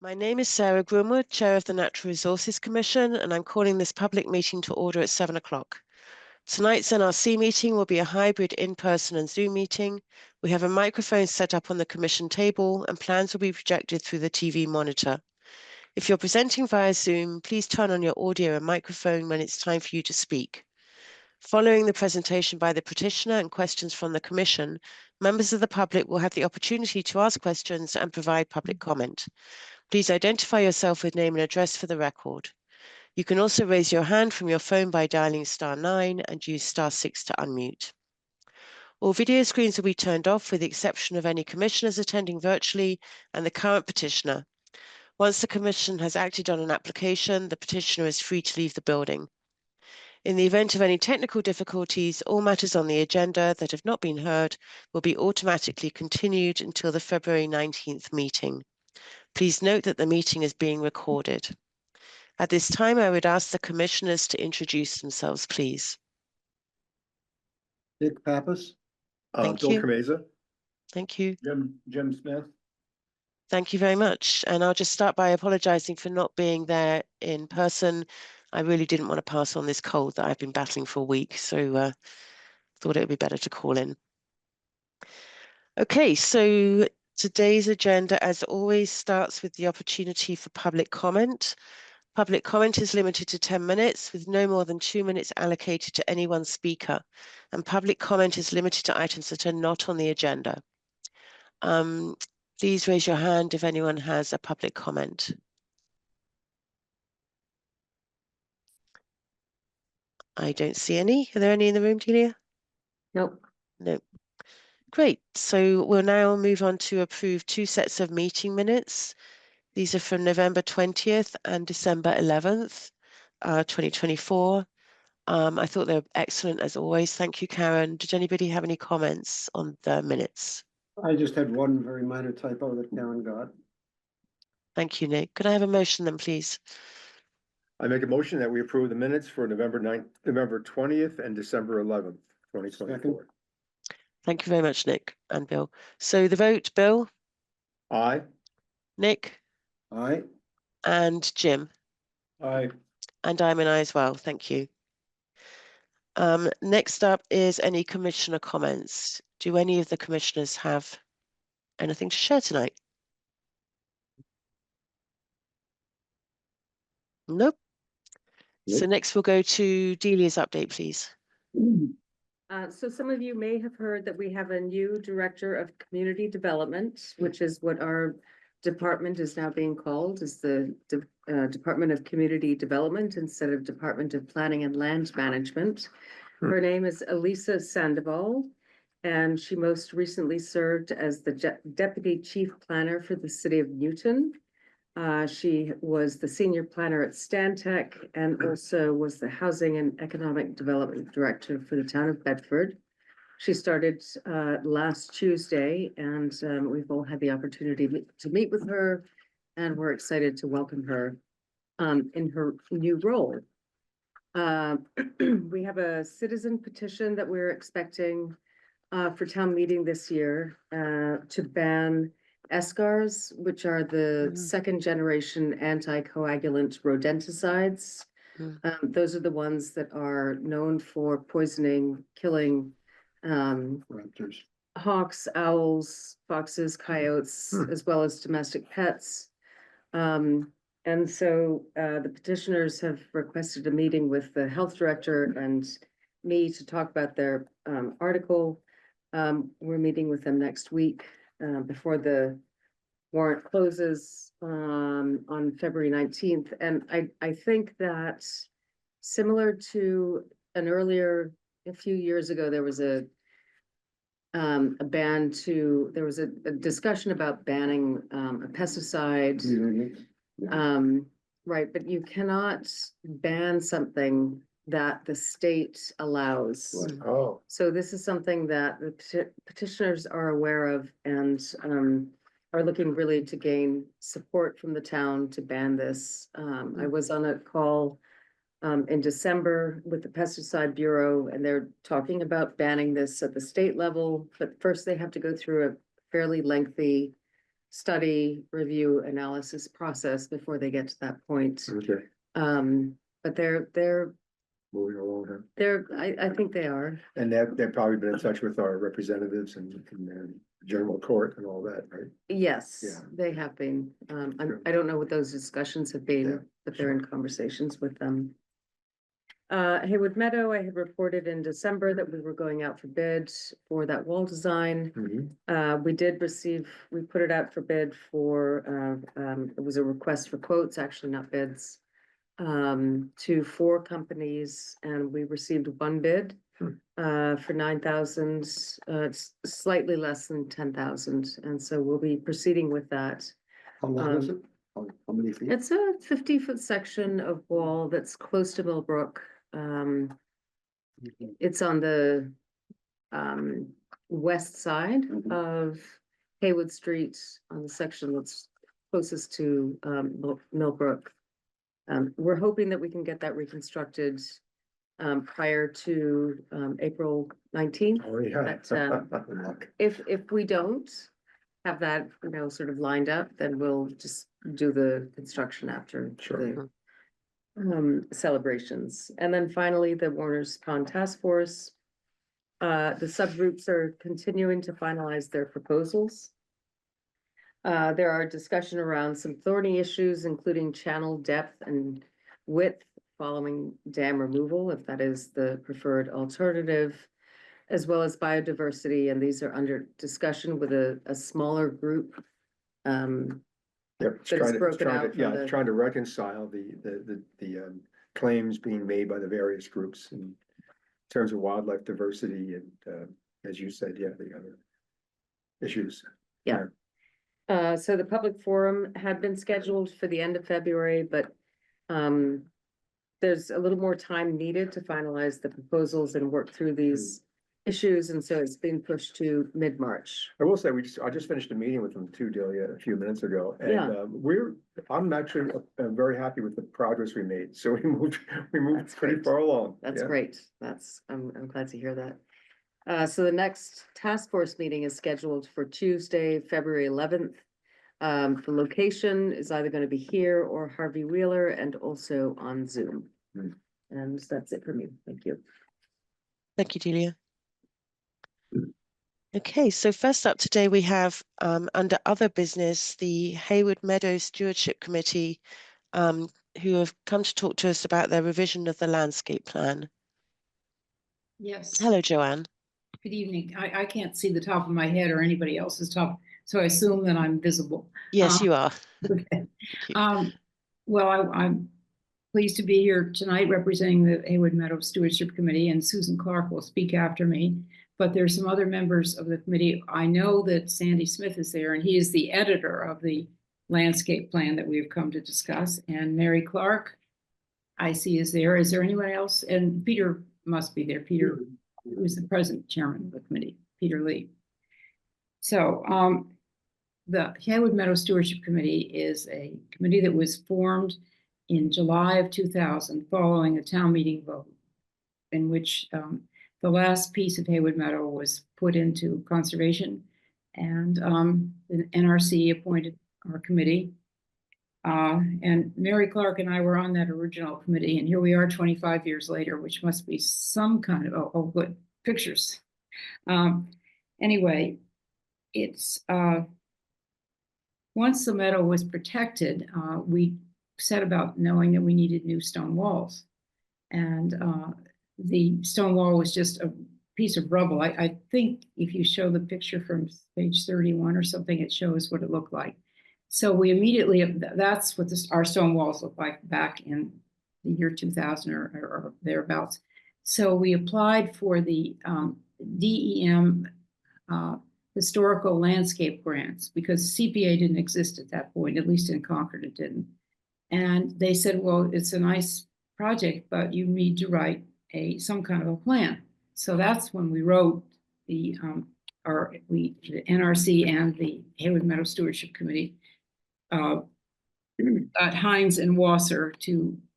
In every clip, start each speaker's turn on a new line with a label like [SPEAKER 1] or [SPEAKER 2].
[SPEAKER 1] My name is Sarah Grimwood, Chair of the Natural Resources Commission, and I'm calling this public meeting to order at 7 o'clock. Tonight's NRC meeting will be a hybrid in-person and Zoom meeting. We have a microphone set up on the Commission table and plans will be projected through the TV monitor. If you're presenting via Zoom, please turn on your audio and microphone when it's time for you to speak. Following the presentation by the petitioner and questions from the Commission, members of the public will have the opportunity to ask questions and provide public comment. Please identify yourself with name and address for the record. You can also raise your hand from your phone by dialing *9 and use *6 to unmute. All video screens will be turned off with the exception of any commissioners attending virtually and the current petitioner. Once the Commission has acted on an application, the petitioner is free to leave the building. In the event of any technical difficulties, all matters on the agenda that have not been heard will be automatically continued until the February 19th meeting. Please note that the meeting is being recorded. At this time, I would ask the commissioners to introduce themselves, please.
[SPEAKER 2] Dick Pappas.
[SPEAKER 1] Thank
[SPEAKER 3] Bill
[SPEAKER 1] you.
[SPEAKER 3] Kameza.
[SPEAKER 1] Thank you.
[SPEAKER 2] Jim Smith.
[SPEAKER 1] Thank you very much. And I'll just start by apologizing for not being there in person. I really didn't want to pass on this cold that I've been battling for a week, so thought it would be better to call in. Okay, so today's agenda, as always, starts with the opportunity for public comment. Public comment is limited to 10 minutes with no more than 2 minutes allocated to any one speaker. And public comment is limited to items that are not on the agenda. Please raise your hand if anyone has a public comment. I don't see any. Are there any in the room, Delia?
[SPEAKER 4] Nope.
[SPEAKER 1] No. Great. So we'll now move on to approve 2 sets of meeting minutes. These are from November 20th and December 11th, 2024. I thought they were excellent as always. Thank you, Karen. Did anybody have any comments on the minutes?
[SPEAKER 2] I just had one very minor typo that Karen got.
[SPEAKER 1] Thank you, Nick. Could I have a motion then, please?
[SPEAKER 3] I make a motion that we approve the minutes for November 20th and December 11th, 2024.
[SPEAKER 1] Thank you very much, Nick and Bill. So the vote, Bill,
[SPEAKER 3] Aye.
[SPEAKER 1] Nick,
[SPEAKER 2] Aye.
[SPEAKER 1] and Jim.
[SPEAKER 3] Aye.
[SPEAKER 1] And I'm an aye as well. Thank you. Next up is any commissioner comments. Do any of the commissioners have anything to share tonight? Nope. So next we'll go to Delia's update, please.
[SPEAKER 4] So some of you may have heard that we have a new director of community development, which is what our department is now being called, is the Department of Community Development instead of Department of Planning and Land Management. Her name is Elisa Sandoval, and she most recently served as the Deputy Chief Planner for the City of Newton. She was the Senior Planner at Stantec and also was the Housing and Economic Development Director for the town of Bedford. She started last Tuesday, and we've all had the opportunity to meet with her, and we're excited to welcome her in her new role. We have a citizen petition that we're expecting for town meeting this year to ban eschars, which are the second generation anticoagulant rodenticides. Those are the ones that are known for poisoning, killing
[SPEAKER 2] Raptors.
[SPEAKER 4] hawks, owls, foxes, coyotes, as well as domestic pets. And so the petitioners have requested a meeting with the health director and me to talk about their article. We're meeting with them next week before the warrant closes on February 19th. And I think that similar to a few years ago, there was a discussion about banning a pesticide. Right, but you cannot ban something that the state allows.
[SPEAKER 2] Right.
[SPEAKER 3] Oh.
[SPEAKER 4] So this is something that the petitioners are aware of and are looking really to gain support from the town to ban this. I was on a call in December with the Pesticide Bureau, and they're talking about banning this at the state level, but first they have to go through a fairly lengthy study, review, analysis process before they get to that point.
[SPEAKER 3] Okay,
[SPEAKER 4] But they're,
[SPEAKER 3] moving along, huh?
[SPEAKER 4] I think they are.
[SPEAKER 3] And they've probably been in touch with our representatives and general court and all that, right?
[SPEAKER 4] Yes,
[SPEAKER 3] Yeah.
[SPEAKER 4] they have been.
[SPEAKER 3] Sure.
[SPEAKER 4] I don't know what those discussions have
[SPEAKER 3] Yeah,
[SPEAKER 4] been, but they're in conversations with them. Haywood Meadow, I had reported in December that we were going out for bid for that wall design.
[SPEAKER 3] Mhm.
[SPEAKER 4] We did receive, we put it out for bid for, it was a request for quotes, actually not bids, to 4 companies, and we received 1 bid for 9,000, it's slightly less than 10,000, and so we'll be proceeding with that.
[SPEAKER 2] How long is it? How many feet?
[SPEAKER 4] It's a 50-foot section of wall that's close to Millbrook. It's on the west side
[SPEAKER 2] Mhm.
[SPEAKER 4] of Haywood Street, on the section that's closest to Millbrook. We're hoping that we can get that reconstructed prior to April 19th.
[SPEAKER 3] Oh, yeah.
[SPEAKER 4] But,
[SPEAKER 3] Good luck.
[SPEAKER 4] If we don't have that, you know, sort of lined up, then we'll just do the construction after
[SPEAKER 3] Sure.
[SPEAKER 4] the celebrations. And then finally, the Warner's Pond Task Force. The subgroups are continuing to finalize their proposals. There are discussion around some thorny issues, including channel depth and width following dam removal, if that is the preferred alternative, as well as biodiversity, and these are under discussion with a smaller group.
[SPEAKER 3] Yep, it's
[SPEAKER 4] But it's
[SPEAKER 3] trying to,
[SPEAKER 4] broken out from
[SPEAKER 3] yeah,
[SPEAKER 4] the-
[SPEAKER 3] it's trying to reconcile the claims being made by the various groups in terms of wildlife diversity and, as you said, yeah, the other issues.
[SPEAKER 4] Yeah. So the public forum had been scheduled for the end of February, but there's a little more time needed to finalize the proposals and work through these issues, and so it's been pushed to mid-March.
[SPEAKER 3] I will say, I just finished a meeting with them too, Delia, a few minutes ago, and
[SPEAKER 4] Yeah.
[SPEAKER 3] I'm actually very happy with the progress we made, so we moved
[SPEAKER 4] That's
[SPEAKER 3] pretty
[SPEAKER 4] great.
[SPEAKER 3] far along.
[SPEAKER 4] That's
[SPEAKER 3] Yeah.
[SPEAKER 4] great. I'm glad to hear that. So the next task force meeting is scheduled for Tuesday, February 11th. The location is either gonna be here or Harvey Wheeler, and also on Zoom.
[SPEAKER 3] Hmm.
[SPEAKER 4] And that's it for me. Thank you.
[SPEAKER 1] Thank you, Delia. Okay, so first up today we have under other business, the Haywood Meadows Stewardship Committee, who have come to talk to us about their revision of the landscape plan.
[SPEAKER 5] Yes,
[SPEAKER 1] Hello, Joanne.
[SPEAKER 5] good evening. I can't see the top of my head or anybody else's top, so I assume that I'm visible.
[SPEAKER 1] Yes,
[SPEAKER 5] Um,
[SPEAKER 1] you are.
[SPEAKER 5] Okay.
[SPEAKER 1] Thank you.
[SPEAKER 5] Well, I'm pleased to be here tonight representing the Haywood Meadows Stewardship Committee, and Susan Clark will speak after me. But there's some other members of the committee. I know that Sandy Smith is there, and he is the editor of the landscape plan that we've come to discuss. And Mary Clark, I see, is there. Is there anyone else? And Peter must be there. Peter, who's the present chairman of the committee, Peter Lee. So the Haywood Meadows Stewardship Committee is a committee that was formed in July of 2000 following a town meeting vote in which the last piece of Haywood Meadow was put into conservation, and the NRC appointed our committee. And Mary Clark and I were on that original committee, and here we are 25 years later, which must be some kind of, oh, good, pictures. Anyway, it's, once the meadow was protected, we set about knowing that we needed new stone walls. And the stone wall was just a piece of rubble. I think if you show the picture from page 31 or something, it shows what it looked like. So we immediately, that's what our stone walls looked like back in the year 2000 or thereabouts. So we applied for the DEM historical landscape grants, because CPA didn't exist at that point, at least in Concord it didn't. And they said, well, it's a nice project, but you need to write some kind of a plan. So that's when we wrote the NRC and the Haywood Meadows Stewardship Committee got Hines and Wasser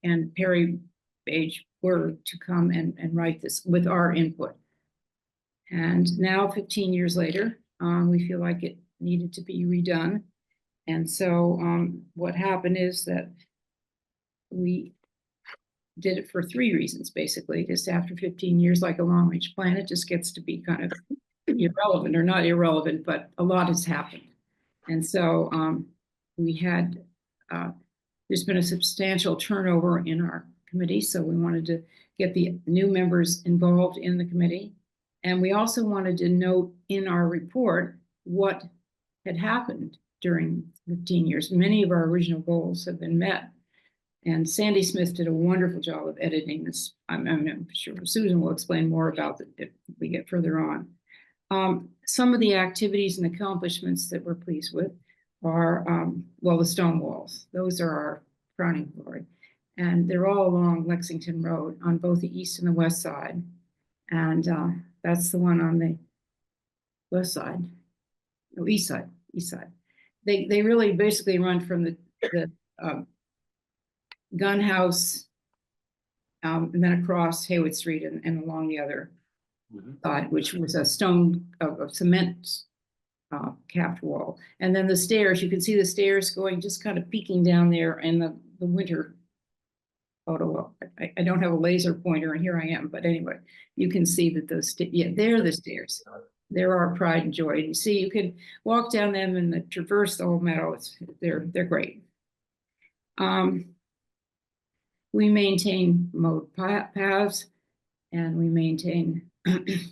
[SPEAKER 5] and Perry Page Word to come and write this with our input. And now, 15 years later, we feel like it needed to be redone. And so what happened is that we did it for 3 reasons, basically. Just after 15 years, like a long-range plan, it just gets to be kind of irrelevant, or not irrelevant, but a lot has happened. And so we had, there's been a substantial turnover in our committee, so we wanted to get the new members involved in the committee. And we also wanted to note in our report what had happened during 15 years. Many of our original goals have been met. And Sandy Smith did a wonderful job of editing this. I'm sure Susan will explain more about it if we get further on. Some of the activities and accomplishments that we're pleased with are, well, the stone walls. Those are our crowning glory. And they're all along Lexington Road on both the east and the west side. And that's the one on the west side, no, east side. They really basically run from the gun house and then across Haywood Street and along the other side, which was a stone of cement capped wall. And then the stairs, you can see the stairs going, just kind of peeking down there in the winter photo. Well, I don't have a laser pointer, and here I am, but anyway, you can see that those, yeah, they're the stairs. They're our pride and joy. And you see, you can walk down them and traverse the whole meadow. They're great. We maintain mowed paths, and we maintain, we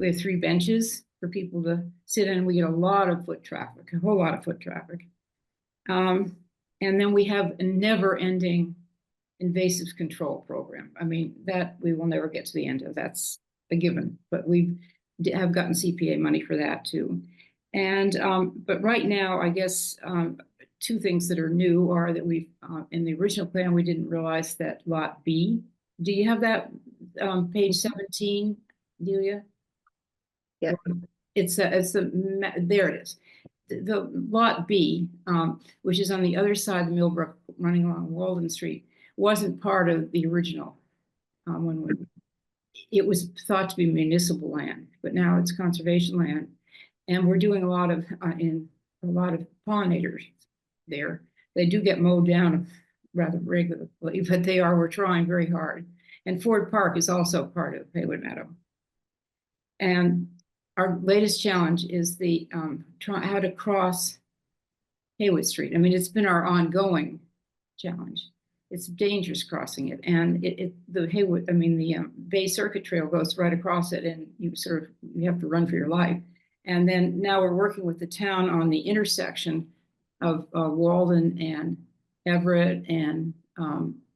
[SPEAKER 5] have 3 benches for people to sit in. We get a lot of foot traffic, a whole lot of foot traffic. And then we have a never-ending invasive control program. I mean, that we will never get to the end of. That's a given, but we have gotten CPA money for that too. And, but right now, I guess, 2 things that are new are that we've, in the original plan, we didn't realize that Lot B, do you have that page 17, Delia?
[SPEAKER 4] Yeah.
[SPEAKER 5] There it is. The Lot B, which is on the other side of Millbrook, running along Walden Street, wasn't part of the original. It was thought to be municipal land, but now it's conservation land, and we're doing a lot of pollinators there. They do get mowed down rather regularly, but we're trying very hard. And Ford Park is also part of Haywood Meadow. And our latest challenge is the how to cross Haywood Street. I mean, it's been our ongoing challenge. It's dangerous crossing it, and the Bay Circuit Trail goes right across it, and you have to run for your life. And then now we're working with the town on the intersection of Walden and Everett and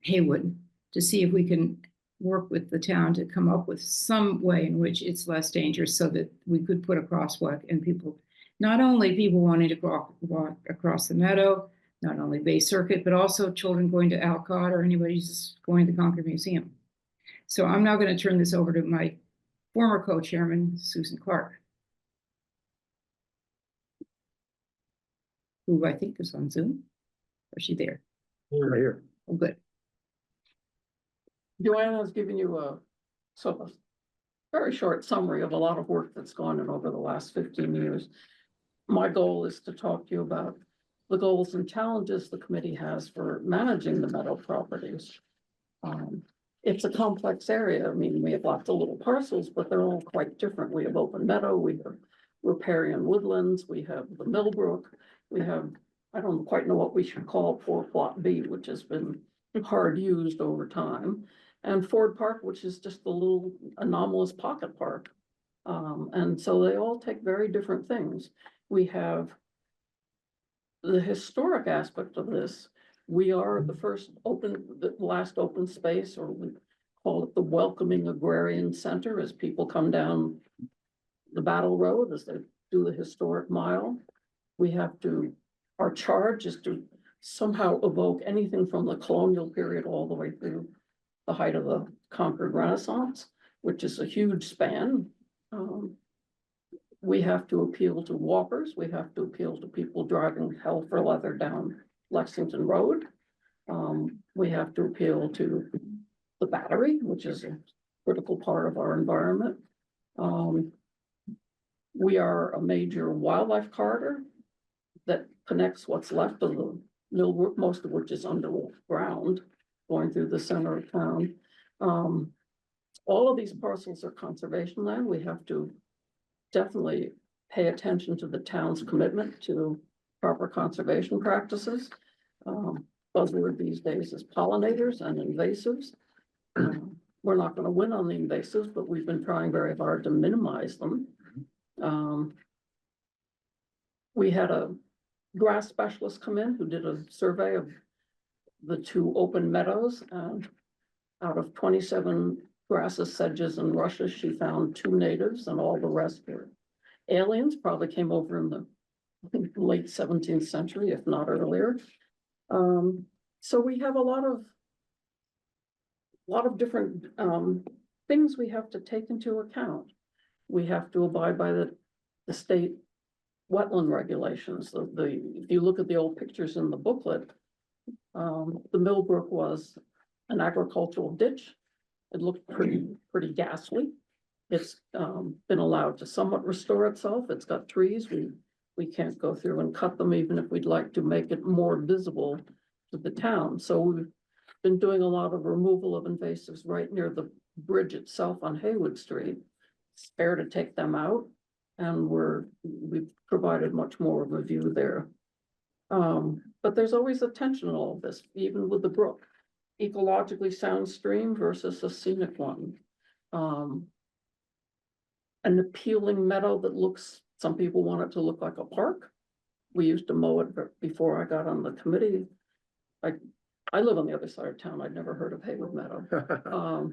[SPEAKER 5] Haywood to see if we can work with the town to come up with some way in which it's less dangerous, so that we could put a crosswalk, and people, not only people wanting to walk across the meadow, not only Bay Circuit, but also children going to Alcott or anybody just going to the Concord Museum. So I'm now going to turn this over to my former co-chairman, Susan Clark, who I think is on Zoom. Or is she there?
[SPEAKER 3] Right here.
[SPEAKER 5] Oh, good.
[SPEAKER 6] Joanna's giving you a sort of very short summary of a lot of work that's gone on over the last 15 years. My goal is to talk to you about the goals and challenges the committee has for managing the meadow properties. It's a complex area. I mean, we have lots of little parcels, but they're all quite different. We have open meadow, we have riparian woodlands, we have the Millbrook, we have, I don't quite know what we should call poor plot B, which has been hard used over time, and Ford Park, which is just a little anomalous pocket park. And so they all take very different things. We have the historic aspect of this. We are the last open space, or we call it the welcoming agrarian center, as people come down the Battle Road as they do the historic mile. Our charge is to somehow evoke anything from the colonial period all the way through the height of the Concord Renaissance, which is a huge span. We have to appeal to walkers. We have to appeal to people driving hell for leather down Lexington Road. We have to appeal to the Battery, which is a critical part of our environment. We are a major wildlife corridor. that connects what's left of the millwork, most of which is underground, going through the center of town. All of these parcels are conservation land. We have to definitely pay attention to the town's commitment to proper conservation practices. Buzzword these days is pollinators and invasives. We're not gonna win on the invasives, but we've been trying very hard to minimize them. We had a grass specialist come in who did a survey of the 2 open meadows, and out of 27 grasses, sedges, and rushes, she found 2 natives, and all the rest were aliens, probably came over in the late 17th century, if not earlier. So we have a lot of different things we have to take into account. We have to abide by the state wetland regulations. If you look at the old pictures in the booklet, the Millbrook was an agricultural ditch. It looked pretty ghastly. It's been allowed to somewhat restore itself. It's got trees. We can't go through and cut them, even if we'd like to make it more visible to the town. So we've been doing a lot of removal of invasives right near the bridge itself on Haywood Street. It's fair to take them out, and we've provided much more of a view there. But there's always a tension in all of this, even with the brook. Ecologically sound stream versus a scenic one. An appealing meadow that looks, some people want it to look like a park. We used to mow it before I got on the committee. I live on the other side of town. I'd never heard of Haywood Meadow.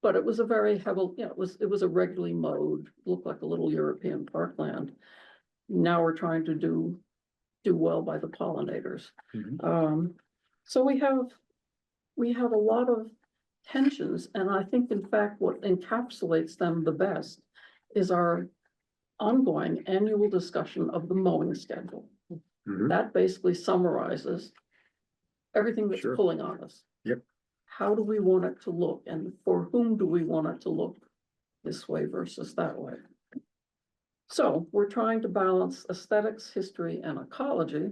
[SPEAKER 6] But it was a very heavy, it was a regularly mowed, looked like a little European parkland. Now we're trying to do well by the pollinators. So we have a lot of tensions, and I think in fact what encapsulates them the best is our ongoing annual discussion of the mowing schedule. That basically summarizes everything that's
[SPEAKER 3] Sure.
[SPEAKER 6] pulling on us.
[SPEAKER 3] Yep.
[SPEAKER 6] How do we want it to look, and for whom do we want it to look this way versus that way? So we're trying to balance aesthetics, history, and ecology,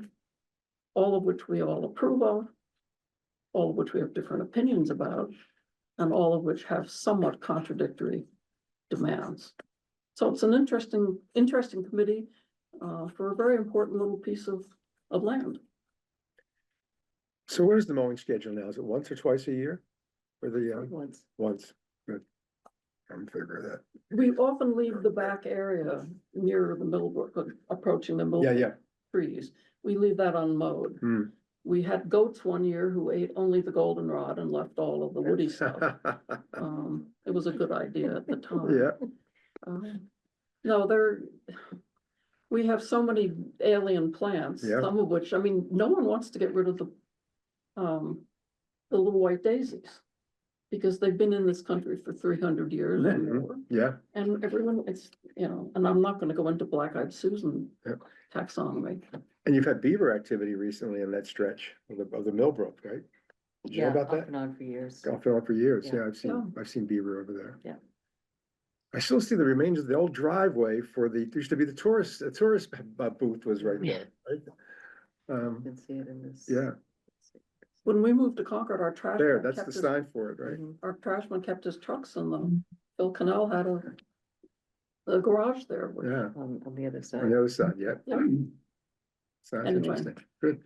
[SPEAKER 6] all of which we all approve of, all of which we have different opinions about, and all of which have somewhat contradictory demands. So it's an interesting committee for a very important little piece of land.
[SPEAKER 3] So where's the mowing schedule now? Is it once or twice a year? For the, once, good. I'm in favor of that.
[SPEAKER 6] We often leave the back area near the Millbrook, approaching the Millbrook
[SPEAKER 3] Yeah.
[SPEAKER 6] trees. We leave that unmowed. We had goats one year who ate only the goldenrod and left all of the woody stuff. It was a good idea at the time.
[SPEAKER 3] Yeah,
[SPEAKER 6] No, we have so many alien plants,
[SPEAKER 3] Yeah.
[SPEAKER 6] some of which, I mean, no one wants to get rid of the little white daisies. Because they've been in this country for 300 years or more.
[SPEAKER 3] yeah.
[SPEAKER 6] And everyone, and I'm not gonna go into Black-Eyed Susan
[SPEAKER 3] Yep.
[SPEAKER 6] taxonomy.
[SPEAKER 3] And you've had beaver activity recently in that stretch of the Millbrook, right? Did you know about that?
[SPEAKER 7] Off and on for years.
[SPEAKER 3] Off and on for years,
[SPEAKER 7] Yeah.
[SPEAKER 3] yeah, I've seen beaver over there.
[SPEAKER 7] Yeah.
[SPEAKER 3] I still see the remains of the old driveway for there used to be the tourist booth was right
[SPEAKER 7] Yeah.
[SPEAKER 3] there, right?
[SPEAKER 7] You can see it in this.
[SPEAKER 3] Yeah,
[SPEAKER 6] When we moved to Concord, our trash.
[SPEAKER 3] there,
[SPEAKER 6] man
[SPEAKER 3] that's
[SPEAKER 6] kept
[SPEAKER 3] the
[SPEAKER 6] his-
[SPEAKER 3] sign for it, right?
[SPEAKER 7] Mhm.
[SPEAKER 6] Our trashman kept his trucks in Phil Cannell had the garage there. which-
[SPEAKER 3] Yeah,
[SPEAKER 7] On the other
[SPEAKER 3] on
[SPEAKER 7] side.
[SPEAKER 3] the other side, yeah.
[SPEAKER 6] Yeah.
[SPEAKER 3] Sounds
[SPEAKER 6] Anyway.
[SPEAKER 3] interesting, good.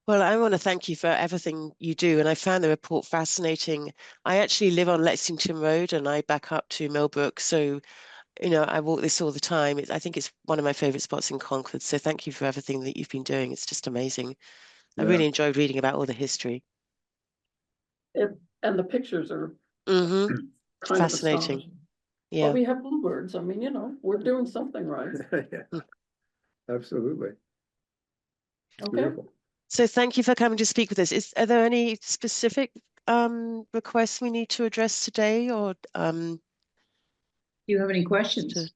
[SPEAKER 1] Well, I want to thank you for everything you do, and I found the report fascinating. I actually live on Lexington Road, and I back up to Millbrook, so I walk this all the time. I think it's one of my favorite spots in Concord. So thank you for everything that you've been doing. It's just amazing. I
[SPEAKER 3] Yeah.
[SPEAKER 1] really enjoyed reading about all the history.
[SPEAKER 6] And the pictures are
[SPEAKER 1] Hmm.
[SPEAKER 6] kind of
[SPEAKER 1] Fascinating.
[SPEAKER 6] astonishing.
[SPEAKER 1] Yeah.
[SPEAKER 6] But we have bluebirds. I mean, we're doing something right.
[SPEAKER 3] Yeah. Absolutely. It's
[SPEAKER 6] Okay.
[SPEAKER 3] beautiful.
[SPEAKER 1] So thank you for coming to speak with us. Are there any specific requests we need to address today, or
[SPEAKER 5] Do you have any questions?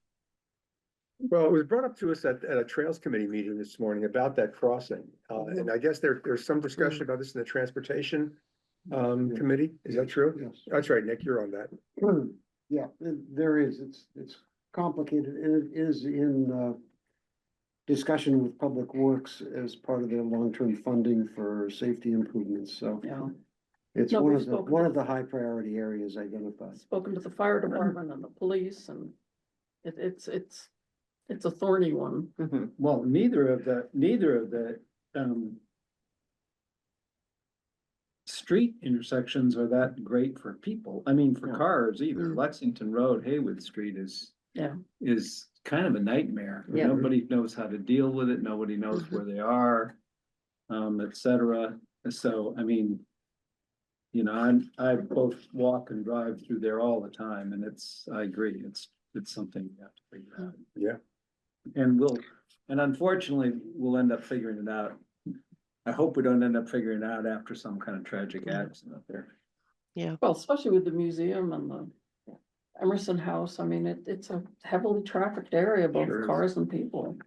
[SPEAKER 3] Well, it was brought up to us at a Trails Committee meeting this morning about that crossing. And I guess there's some discussion about this in the Transportation Committee. Is that true?
[SPEAKER 2] Yes.
[SPEAKER 3] That's right, Nick, you're on that.
[SPEAKER 2] Yeah, there is, it's complicated, and it is in discussion with Public Works as part of their long-term funding for safety improvements, so.
[SPEAKER 6] Yeah,
[SPEAKER 2] It's
[SPEAKER 6] No,
[SPEAKER 2] one
[SPEAKER 6] we've
[SPEAKER 2] of the,
[SPEAKER 6] spoken.
[SPEAKER 2] one of the high priority areas identified.
[SPEAKER 6] spoken to the fire department and the police and it's a thorny one.
[SPEAKER 8] Well, neither of the, street intersections are that great for people. I mean, for
[SPEAKER 6] No.
[SPEAKER 8] cars either.
[SPEAKER 1] Mm.
[SPEAKER 8] Lexington Road, Haywood Street
[SPEAKER 6] Yeah.
[SPEAKER 8] is kind of a nightmare.
[SPEAKER 4] Yeah.
[SPEAKER 8] Nobody knows how to deal with it. Nobody knows where they are, et cetera. So, I mean, you know, I both walk and drive through there all the time, and I agree, it's something you have to figure out.
[SPEAKER 3] Yeah.
[SPEAKER 8] And unfortunately, we'll end up figuring it out. I hope we don't end up figuring it out after some kind of tragic accident up there.
[SPEAKER 6] Well, especially with the museum and the Emerson House. I mean, it's a heavily trafficked area, both
[SPEAKER 3] Sure is.
[SPEAKER 6] cars and people.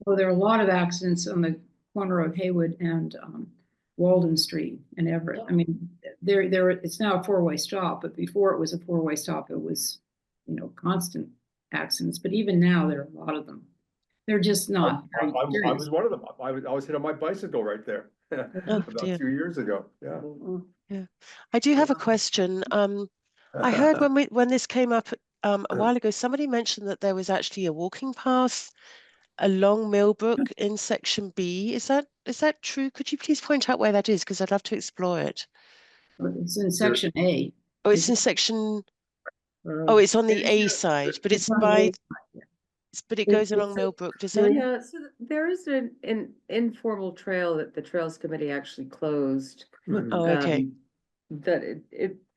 [SPEAKER 5] Well, there are a lot of accidents on the corner of Haywood and Walden Street in Everett. I mean, it's now a four-way stop, but before it was a four-way stop, it was, you know, constant accidents. But even now, there are a lot of them. They're just not very
[SPEAKER 3] I
[SPEAKER 5] serious.
[SPEAKER 3] was one of them. I was hit on my bicycle right there.
[SPEAKER 1] Oh,
[SPEAKER 3] About
[SPEAKER 1] dear.
[SPEAKER 3] 2 years ago, yeah.
[SPEAKER 1] I do have a question. I heard when this came up a while ago, somebody mentioned that there was actually a walking path along Millbrook in section B. Is that true? Could you please point out where that is? Because I'd love to explore it.
[SPEAKER 5] It's in section A.
[SPEAKER 1] Oh, it's in section. Oh, it's on the A side, but it's
[SPEAKER 5] on the
[SPEAKER 1] by.
[SPEAKER 5] A
[SPEAKER 1] But it goes along Millbrook, does it?
[SPEAKER 4] Yeah, so there is an informal trail that the Trails Committee actually closed.
[SPEAKER 1] Oh, okay.
[SPEAKER 4] That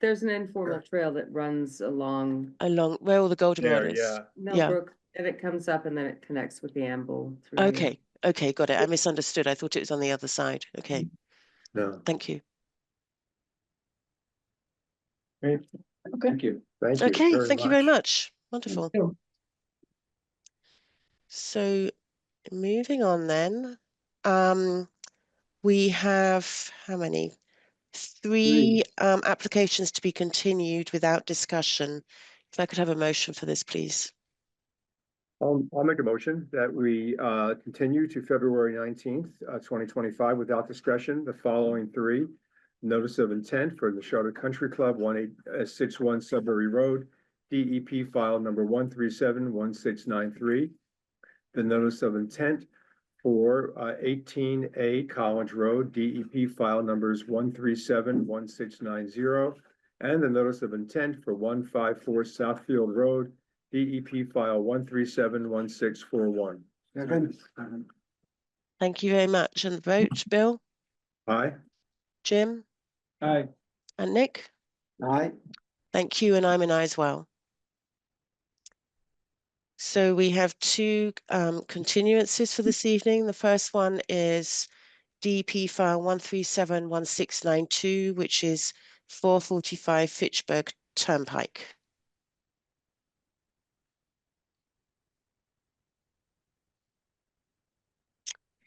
[SPEAKER 4] there's an informal trail that runs along
[SPEAKER 1] Along where all the Goldenrod is.
[SPEAKER 3] Yeah.
[SPEAKER 4] Millbrook, and it comes up and then it connects with the Amble. through here.
[SPEAKER 1] Okay. Okay, got it. I misunderstood. I thought it was on the other side. Okay,
[SPEAKER 3] No,
[SPEAKER 1] thank you.
[SPEAKER 8] Thank you.
[SPEAKER 3] thank you.
[SPEAKER 1] Okay, thank you very much. Wonderful.
[SPEAKER 5] Sure.
[SPEAKER 1] So moving on then, we have how many? Three applications to be continued without discussion. If I could have a motion for this, please.
[SPEAKER 3] I'll make a motion that we continue to February 19th, 2025 without discussion, the following three. Notice of intent for the Charlotte Country Club, 1861 Sudbury Road, DEP file number 1371693. The notice of intent for 18A College Road, DEP file numbers 1371690. And the notice of intent for 154 Southfield Road, DEP file 1371641.
[SPEAKER 1] Thank you very much. And the vote, Bill,
[SPEAKER 3] Aye.
[SPEAKER 1] Jim,
[SPEAKER 8] Hi.
[SPEAKER 1] and Nick?
[SPEAKER 2] Aye.
[SPEAKER 1] Thank you, and I'm an aye as well. So we have two continuances for this evening. The first one is DEP file 1371692, which is 445 Fitchburg Turnpike.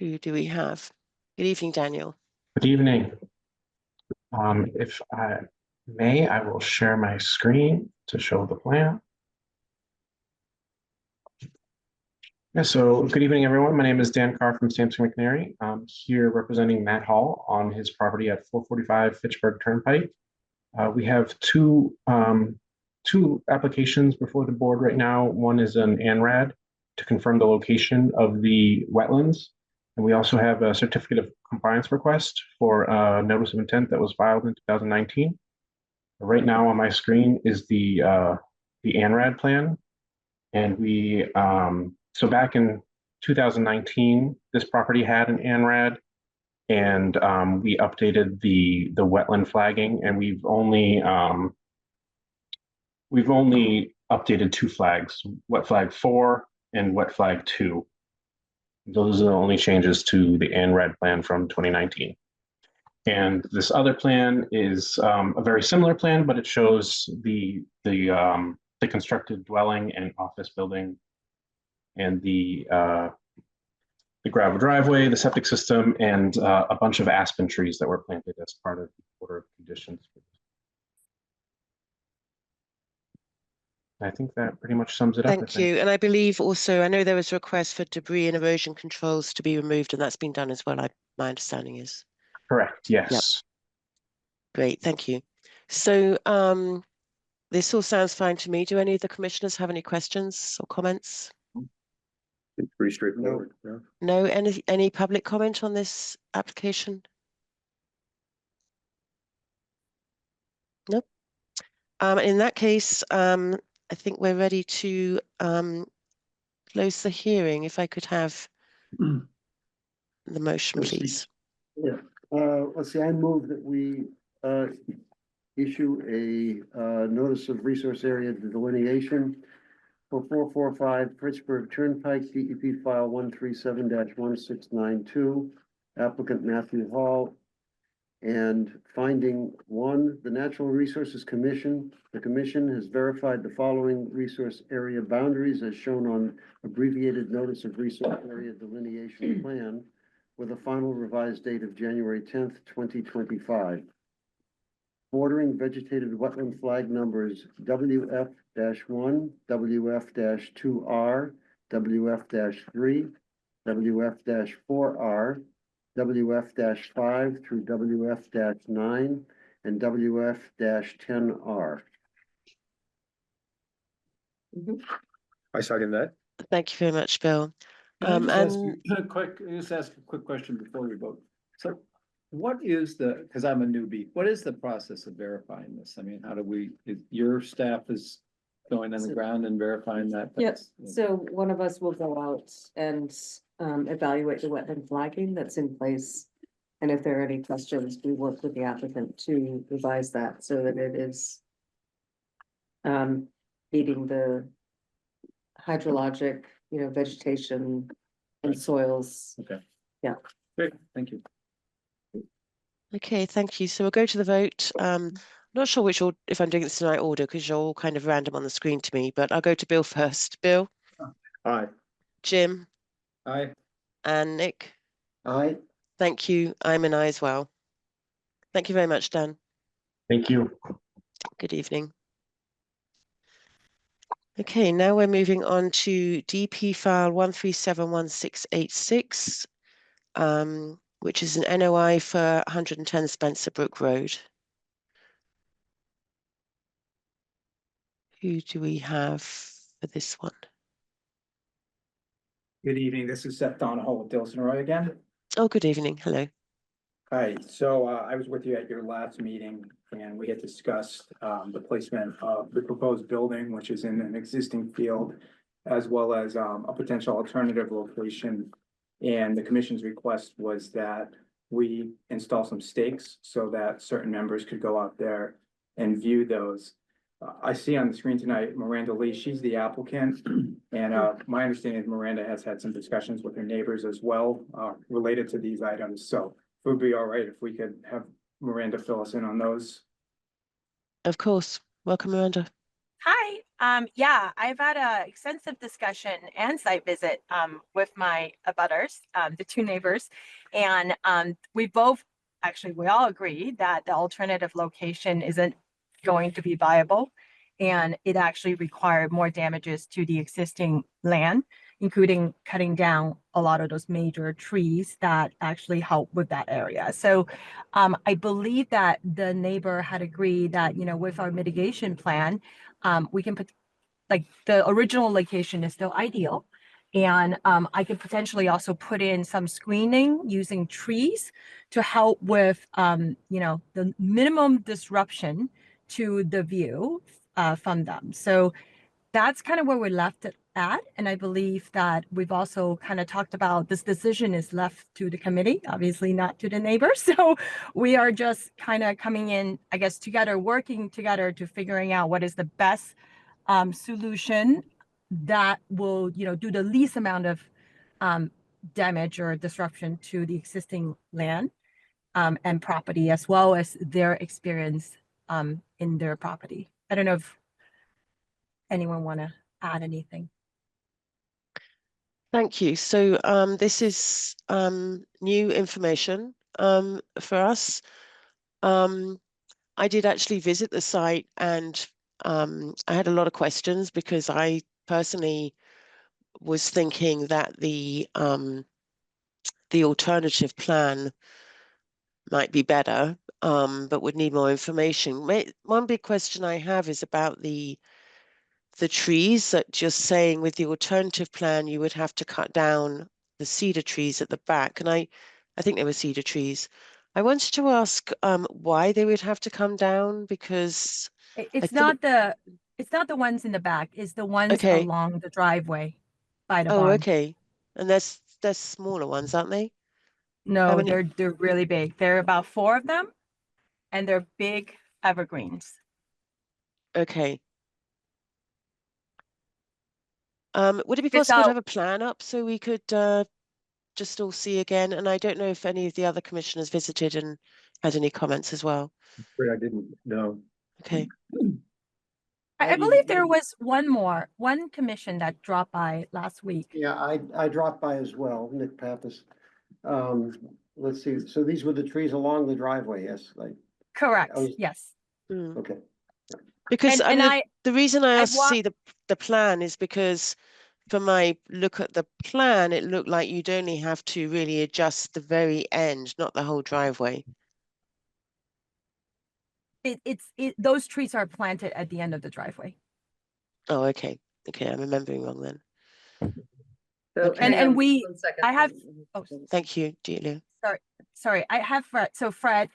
[SPEAKER 1] Who do we have? Good evening, Daniel.
[SPEAKER 9] Good evening. If I may, I will share my screen to show the plan. Yeah, so good evening, everyone. My name is Dan Carr from Sampson McNary. I'm here representing Matt Hall on his property at 445 Fitchburg Turnpike. We have two applications before the board right now. One is an ANRAD to confirm the location of the wetlands. And we also have a certificate of compliance request for a notice of intent that was filed in 2019. Right now on my screen is the ANRAD plan. And we, so back in 2019, this property had an ANRAD, and we updated the wetland flagging, and we've only updated two flags, wet flag 4 and wet flag 2. Those are the only changes to the ANRAD plan from 2019. And this other plan is a very similar plan, but it shows the constructed dwelling and office building and the gravel driveway, the septic system, and a bunch of aspen trees that were planted as part of the order of conditions. I think that pretty much sums it up. I
[SPEAKER 1] Thank
[SPEAKER 9] think.
[SPEAKER 1] you. And I believe also, I know there was a request for debris and erosion controls to be removed, and that's been done as well, my understanding is.
[SPEAKER 9] Correct, yes.
[SPEAKER 1] Great, thank you. So this all sounds fine to me. Do any of the commissioners have any questions or comments?
[SPEAKER 3] It's pretty straightforward, yeah.
[SPEAKER 1] No, any public comment on this application? Nope. In that case, I think we're ready to close the hearing. If I could have the motion,
[SPEAKER 2] Let's see.
[SPEAKER 1] please.
[SPEAKER 2] Yeah, let's see, I move that we issue a notice of resource area delineation for 445 Pittsburgh Turnpike, DEP file 137-1692, applicant Matthew Hall. And finding one, the Natural Resources Commission. The commission has verified the following resource area boundaries as shown on abbreviated notice of resource area delineation plan with a final revised date of January 10th, 2025. Bordering vegetated wetland flag numbers WF-1, WF-2R, WF-3, WF-4R, WF-5 through WF-9, and WF-10R.
[SPEAKER 3] I second that.
[SPEAKER 1] Thank you very much, Bill.
[SPEAKER 8] Can I just ask
[SPEAKER 1] And
[SPEAKER 8] you just ask a quick question before we vote? So what is because I'm a newbie, what is the process of verifying this? I mean, how do your staff is going on the
[SPEAKER 4] So-
[SPEAKER 8] ground and verifying that?
[SPEAKER 4] Yes, so one of us will go out and evaluate the wetland flagging that's in place. And if there are any questions, we work with the applicant to revise that so that it is meeting the hydrologic, vegetation and soils.
[SPEAKER 8] Great, thank you.
[SPEAKER 1] okay, thank you. So we'll go to the vote. Not sure which order, if I'm doing this in the right order, because you're all kind of random on the screen to me, but I'll go to Bill first. Bill,
[SPEAKER 3] Aye.
[SPEAKER 1] Jim,
[SPEAKER 8] Aye.
[SPEAKER 1] and Nick.
[SPEAKER 2] Aye.
[SPEAKER 1] Thank you. I'm an aye as well. Thank you very much, Dan.
[SPEAKER 9] Thank you.
[SPEAKER 1] Good evening. Okay, now we're moving on to DP file 1371686, which is an NOI for 110 Spencer Brook Road. Who do we have for this one?
[SPEAKER 10] Good evening, this is Seth Donahoe with Dilson Roy again.
[SPEAKER 1] Oh, good evening. Hello.
[SPEAKER 10] Hi, so I was with you at your last meeting and we had discussed the placement of the proposed building, which is in an existing field, as well as a potential alternative location. And the commission's request was that we install some stakes so that certain members could go out there and view those. I see on the screen tonight, Miranda Lee, she's the applicant. And my understanding is Miranda has had some discussions with her neighbors as well, related to these items. So it would be all right if we could have Miranda fill us in on those.
[SPEAKER 1] Of course. Welcome, Miranda.
[SPEAKER 11] Hi, yeah, I've had a extensive discussion and site visit with my abutters, the two neighbors. And we all agree that the alternative location isn't going to be viable. And it actually required more damages to the existing land, including cutting down a lot of those major trees that actually help with that area. So I believe that the neighbor had agreed that, with our mitigation plan, we can put, like, the original location is still ideal. And I could potentially also put in some screening using trees to help with, the minimum disruption to the view from them. So that's kind of where we left it at. And I believe that we've also kind of talked about this decision is left to the committee, obviously not to the neighbors. So we are just kind of coming in, I guess, together, working together to figuring out what is the best solution that will, do the least amount of damage or disruption to the existing land and property, as well as their experience in their property. I don't know if anyone want to add anything.
[SPEAKER 1] Thank you. So this is new information for us. I did actually visit the site and I had a lot of questions because I personally was thinking that the alternative plan might be better, but would need more information. One big question I have is about the trees, that just saying with the alternative plan, you would have to cut down the cedar trees at the back. And I think they were cedar trees. I wanted to ask why they would have to come down, because
[SPEAKER 11] It's
[SPEAKER 1] thought-
[SPEAKER 11] not the ones in the back, it's the ones
[SPEAKER 1] Okay.
[SPEAKER 11] along the driveway by the
[SPEAKER 1] Oh,
[SPEAKER 11] barn.
[SPEAKER 1] okay. And there's smaller ones, aren't they?
[SPEAKER 11] No,
[SPEAKER 1] many-
[SPEAKER 11] they're really big. There are about 4 of them, and they're big evergreens.
[SPEAKER 1] Okay. Would it be
[SPEAKER 11] Just
[SPEAKER 1] possible to
[SPEAKER 11] out-
[SPEAKER 1] have a plan up so we could just all see again? And I don't know if any of the other commissioners visited and had any comments as well.
[SPEAKER 3] But I didn't know.
[SPEAKER 1] Okay.
[SPEAKER 11] I believe there was one commission that dropped by last week.
[SPEAKER 2] Yeah, I dropped by as well, Nick Pappas. Let's see, so these were the trees along the driveway, yes, like,
[SPEAKER 11] Correct,
[SPEAKER 2] I was-
[SPEAKER 11] yes.
[SPEAKER 1] Mm.
[SPEAKER 2] okay.
[SPEAKER 1] Because
[SPEAKER 11] And
[SPEAKER 1] the reason I
[SPEAKER 11] I've
[SPEAKER 1] asked to see the plan is because from my look at the plan, it looked like you'd only have to really adjust the very end, not the whole driveway.
[SPEAKER 11] those trees are planted at the end of the driveway.
[SPEAKER 1] Oh, okay. Okay, I'm remembering wrong then.
[SPEAKER 7] So,
[SPEAKER 1] Okay.
[SPEAKER 7] hang
[SPEAKER 11] And
[SPEAKER 7] on
[SPEAKER 11] we-
[SPEAKER 7] 1 second.
[SPEAKER 11] I have- oh,
[SPEAKER 1] Thank you, Julia.
[SPEAKER 11] Sorry, I have Fred. So Fred,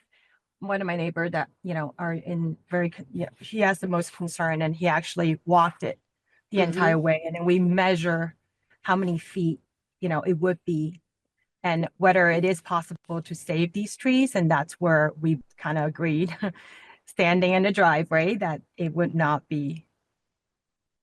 [SPEAKER 11] one of my neighbor that, are in he has the most concern, and he actually walked it the entire way. And then we measure how many feet, it would be, and whether it is possible to save these trees. And that's where we kind of agreed, standing in the driveway, that it would not be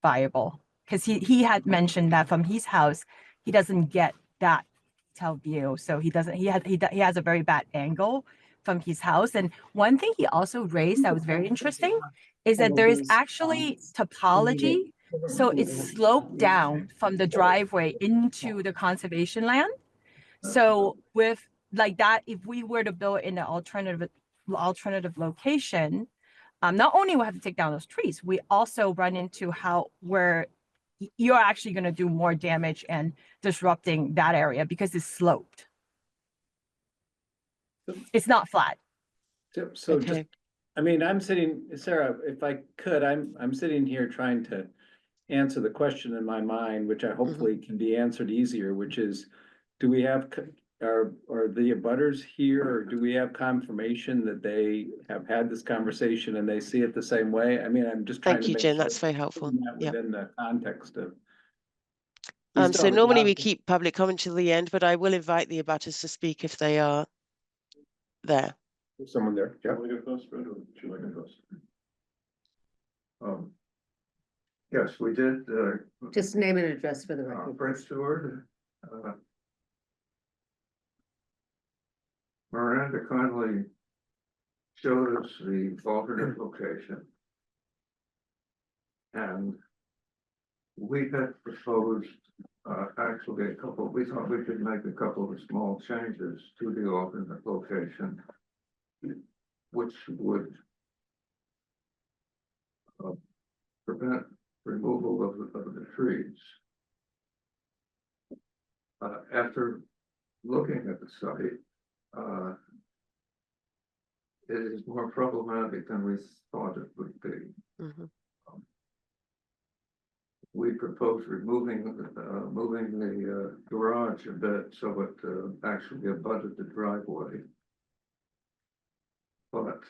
[SPEAKER 11] viable. Because he had mentioned that from his house, he doesn't get that detailed view. So he has a very bad angle from his house. And one thing he also raised that was very interesting is that there is actually topology. So it's sloped down from the driveway into the conservation land. So with like that, if we were to build in an alternative location, not only will have to take down those trees, we also run into where you're actually going to do more damage and disrupting that area because it's sloped. It's not flat.
[SPEAKER 8] So just,
[SPEAKER 1] Okay.
[SPEAKER 8] I mean, I'm sitting, Sarah, if I could, I'm sitting here trying to answer the question in my mind, which I hopefully can be answered easier, which is, do we have, are the abutters here, or do we have confirmation that they have had this conversation and they see it the same way? I mean, I'm just trying
[SPEAKER 1] Thank
[SPEAKER 8] to
[SPEAKER 1] you,
[SPEAKER 8] make
[SPEAKER 1] Jen.
[SPEAKER 8] sure
[SPEAKER 1] That's very helpful.
[SPEAKER 8] putting that
[SPEAKER 1] Yeah.
[SPEAKER 8] within the context of. We still
[SPEAKER 1] So
[SPEAKER 8] have a
[SPEAKER 1] normally
[SPEAKER 8] job
[SPEAKER 1] we
[SPEAKER 8] to-
[SPEAKER 1] keep public comment till the end, but I will invite the abutters to speak if they are there.
[SPEAKER 3] There's someone there, Jeff?
[SPEAKER 12] Yes, we did,
[SPEAKER 7] Just name and address for the record.
[SPEAKER 12] Brent Stewart. Miranda kindly showed us the alternate location. And we had proposed, actually we thought we could make a couple of small changes to the alternate location, which would prevent removal of the trees. After looking at the site, it is more problematic than we thought it would be.
[SPEAKER 1] Mhm.
[SPEAKER 12] We propose moving the garage a bit so it actually abutted the driveway. But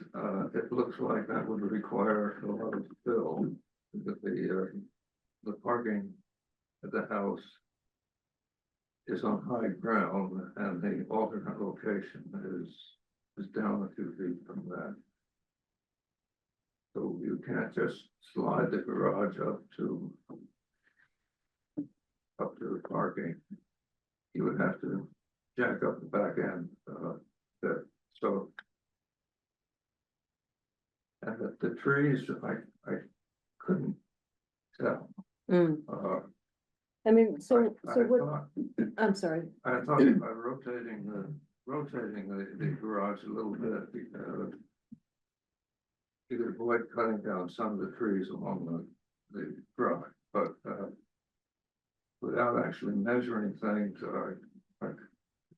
[SPEAKER 12] it looks like that would require a lot of fill, that the parking at the house is on high ground, and the alternate location is down a few feet from that. So you can't just slide the garage up to the parking. You would have to jack up the back end, so. And the trees, I couldn't tell.
[SPEAKER 4] I mean, so
[SPEAKER 12] I
[SPEAKER 4] what,
[SPEAKER 12] thought,
[SPEAKER 4] I'm sorry.
[SPEAKER 12] I thought by rotating the garage a little bit, either avoid cutting down some of the trees along the drive, but, without actually measuring things,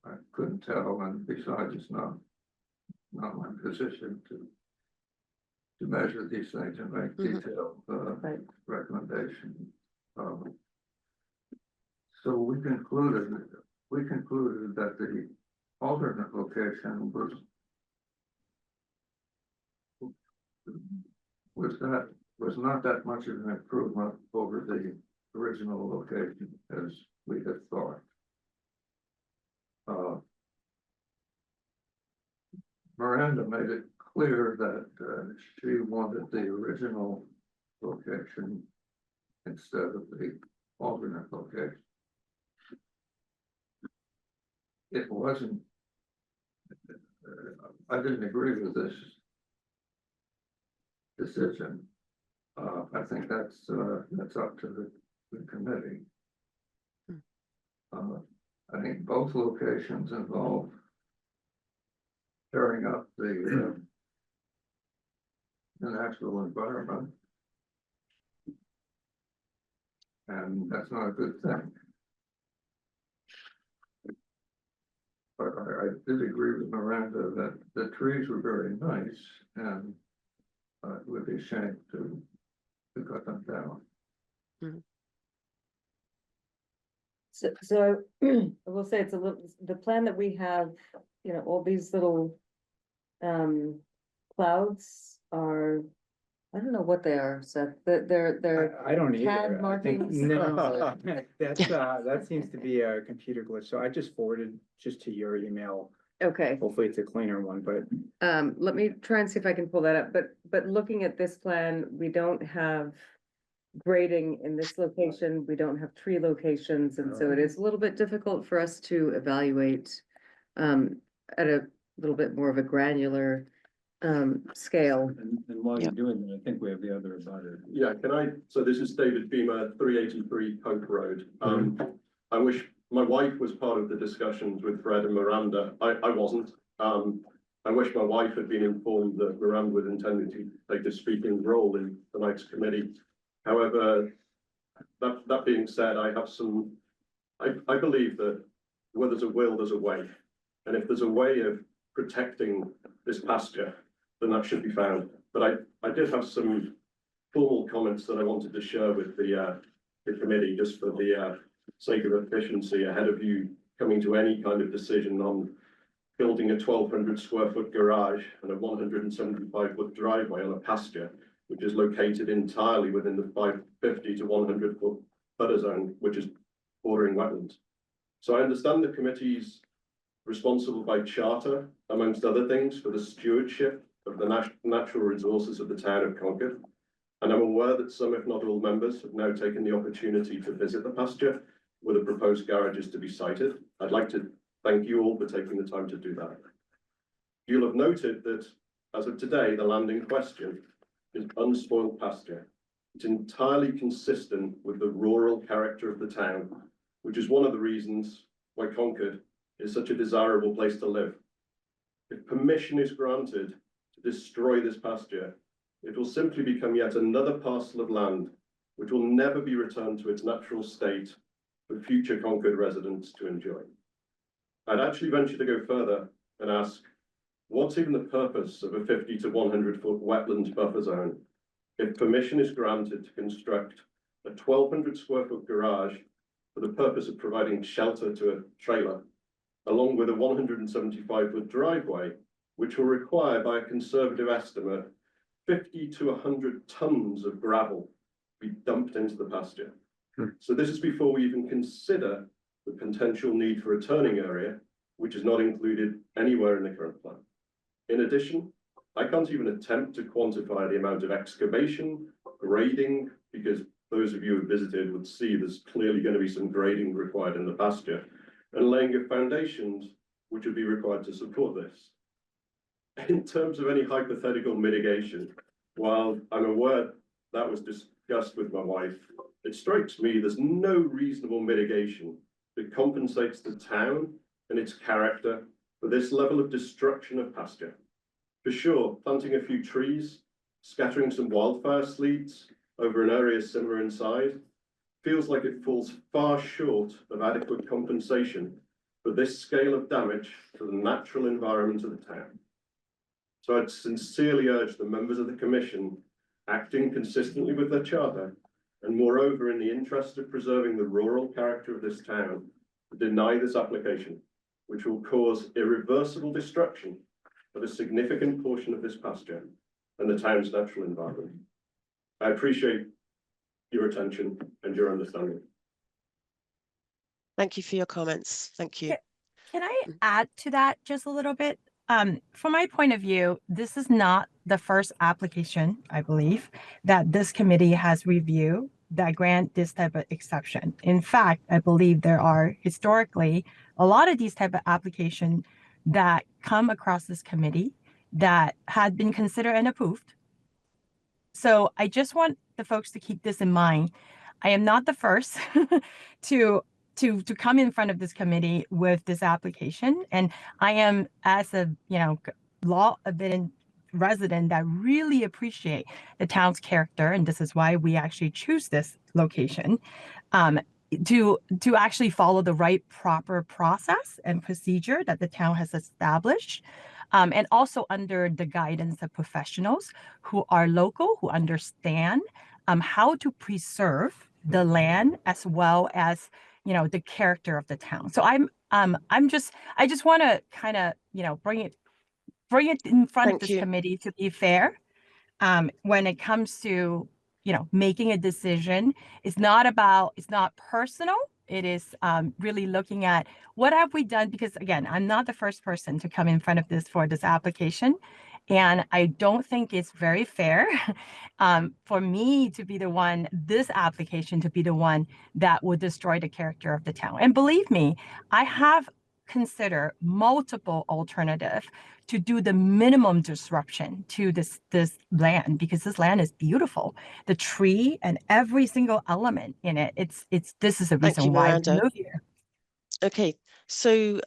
[SPEAKER 12] I couldn't tell, and besides, it's not my position to measure these things and make
[SPEAKER 1] Mhm.
[SPEAKER 12] detailed,
[SPEAKER 7] Right.
[SPEAKER 12] recommendations. So we concluded that the alternate location was not that much of an improvement over the original location as we had thought. Miranda made it clear that she wanted the original location instead of the alternate location. It wasn't, I didn't agree with this decision. I think that's up to the committee. I think both locations involve tearing up the natural environment. And that's not a good thing. But I did agree with Miranda that the trees were very nice, and it would be a shame to cut them down.
[SPEAKER 4] So I will say it's a little, the plan that we have, you know, all these little clouds are, I don't know what they are, Seth, they're,
[SPEAKER 10] I don't
[SPEAKER 4] CAD
[SPEAKER 10] either. I think,
[SPEAKER 4] markings?
[SPEAKER 10] no, that seems to be a computer glitch. So I just forwarded just to your email.
[SPEAKER 4] okay.
[SPEAKER 10] Hopefully it's a cleaner one, but
[SPEAKER 4] Let me try and see if I can pull that up, but looking at this plan, we don't have grading in this location, we don't have tree locations, and so it is a little bit difficult for us to evaluate at a little bit more of a granular scale.
[SPEAKER 8] And while
[SPEAKER 1] Yeah.
[SPEAKER 8] you're doing that, I think we have the other abutter.
[SPEAKER 13] Yeah, so this is David Beamer, 383 Pope Road. I wish my wife was part of the discussions with Fred and Miranda. I wasn't. I wish my wife had been informed that Miranda was intending to take a speaking role in tonight's committee. However, that being said, I believe that where there's a will, there's a way. And if there's a way of protecting this pasture, then that should be found. But I did have some formal comments that I wanted to share with the committee, just for the sake of efficiency ahead of you coming to any kind of decision on building a 1,200 square foot garage and a 175 foot driveway on a pasture, which is located entirely within the 550 to 100 foot butter zone, which is bordering wetlands. So I understand the committee's responsible by charter, amongst other things, for the stewardship of the natural resources of the town of Concord. And I'm aware that some, if not all, members have now taken the opportunity to visit the pasture where the proposed garage is to be sited. I'd like to thank you all for taking the time to do that. You'll have noted that as of today, the land in question is unspoiled pasture. It's entirely consistent with the rural character of the town, which is one of the reasons why Concord is such a desirable place to live. If permission is granted to destroy this pasture, it will simply become yet another parcel of land which will never be returned to its natural state for future Concord residents to enjoy. I'd actually venture to go further and ask, what's even the purpose of a 50 to 100 foot wetland buffer zone if permission is granted to construct a 1,200 square foot garage for the purpose of providing shelter to a trailer, along with a 175 foot driveway, which will require, by a conservative estimate, 50 to 100 tons of gravel be dumped into the pasture. So this is before we even consider the potential need for a turning area, which is not included anywhere in the current plan. In addition, I can't even attempt to quantify the amount of excavation, grading, because those of you who visited would see there's clearly going to be some grading required in the pasture, and laying of foundations, which would be required to support this. In terms of any hypothetical mitigation, while I'm aware that was discussed with my wife, it strikes me there's no reasonable mitigation that compensates the town and its character for this level of destruction of pasture. For sure, planting a few trees scattering some wildfire sleets over an area similar in size, feels like it falls far short of adequate compensation for this scale of damage to the natural environment of the town. So I'd sincerely urge the members of the commission, acting consistently with their charter, and moreover in the interest of preserving the rural character of this town, to deny this application, which will cause irreversible destruction of a significant portion of this pasture and the town's natural environment. I appreciate your attention and your understanding.
[SPEAKER 1] Thank you for your comments. Thank you.
[SPEAKER 11] Can I add to that just a little bit? From my point of view, this is not the first application, I believe, that this committee has reviewed that grant this type of exception. In fact, I believe there are historically a lot of these type of applications that come across this committee that had been considered and approved. So I just want the folks to keep this in mind. I am not the first to come in front of this committee with this application. And I am, as a law-abiding resident, that really appreciate the town's character, and this is why we actually choose this location, to actually follow the right proper process and procedure that the town has established. And also under the guidance of professionals who are local, who understand how to preserve the land as well as the character of the town. So I just want to kind of bring it in front of this committee to be fair. When it comes to making a decision, it's not personal. It is really looking at what have we done, because again, I'm not the first person to come in front of this for this application. And I don't think it's very fair for me to be the one, this application to be the one that would destroy the character of the town. And believe me, I have considered multiple alternatives to do the minimum disruption to this land, because this land is beautiful. The tree and every single element in it, this is the reason why we moved here.
[SPEAKER 1] Okay, so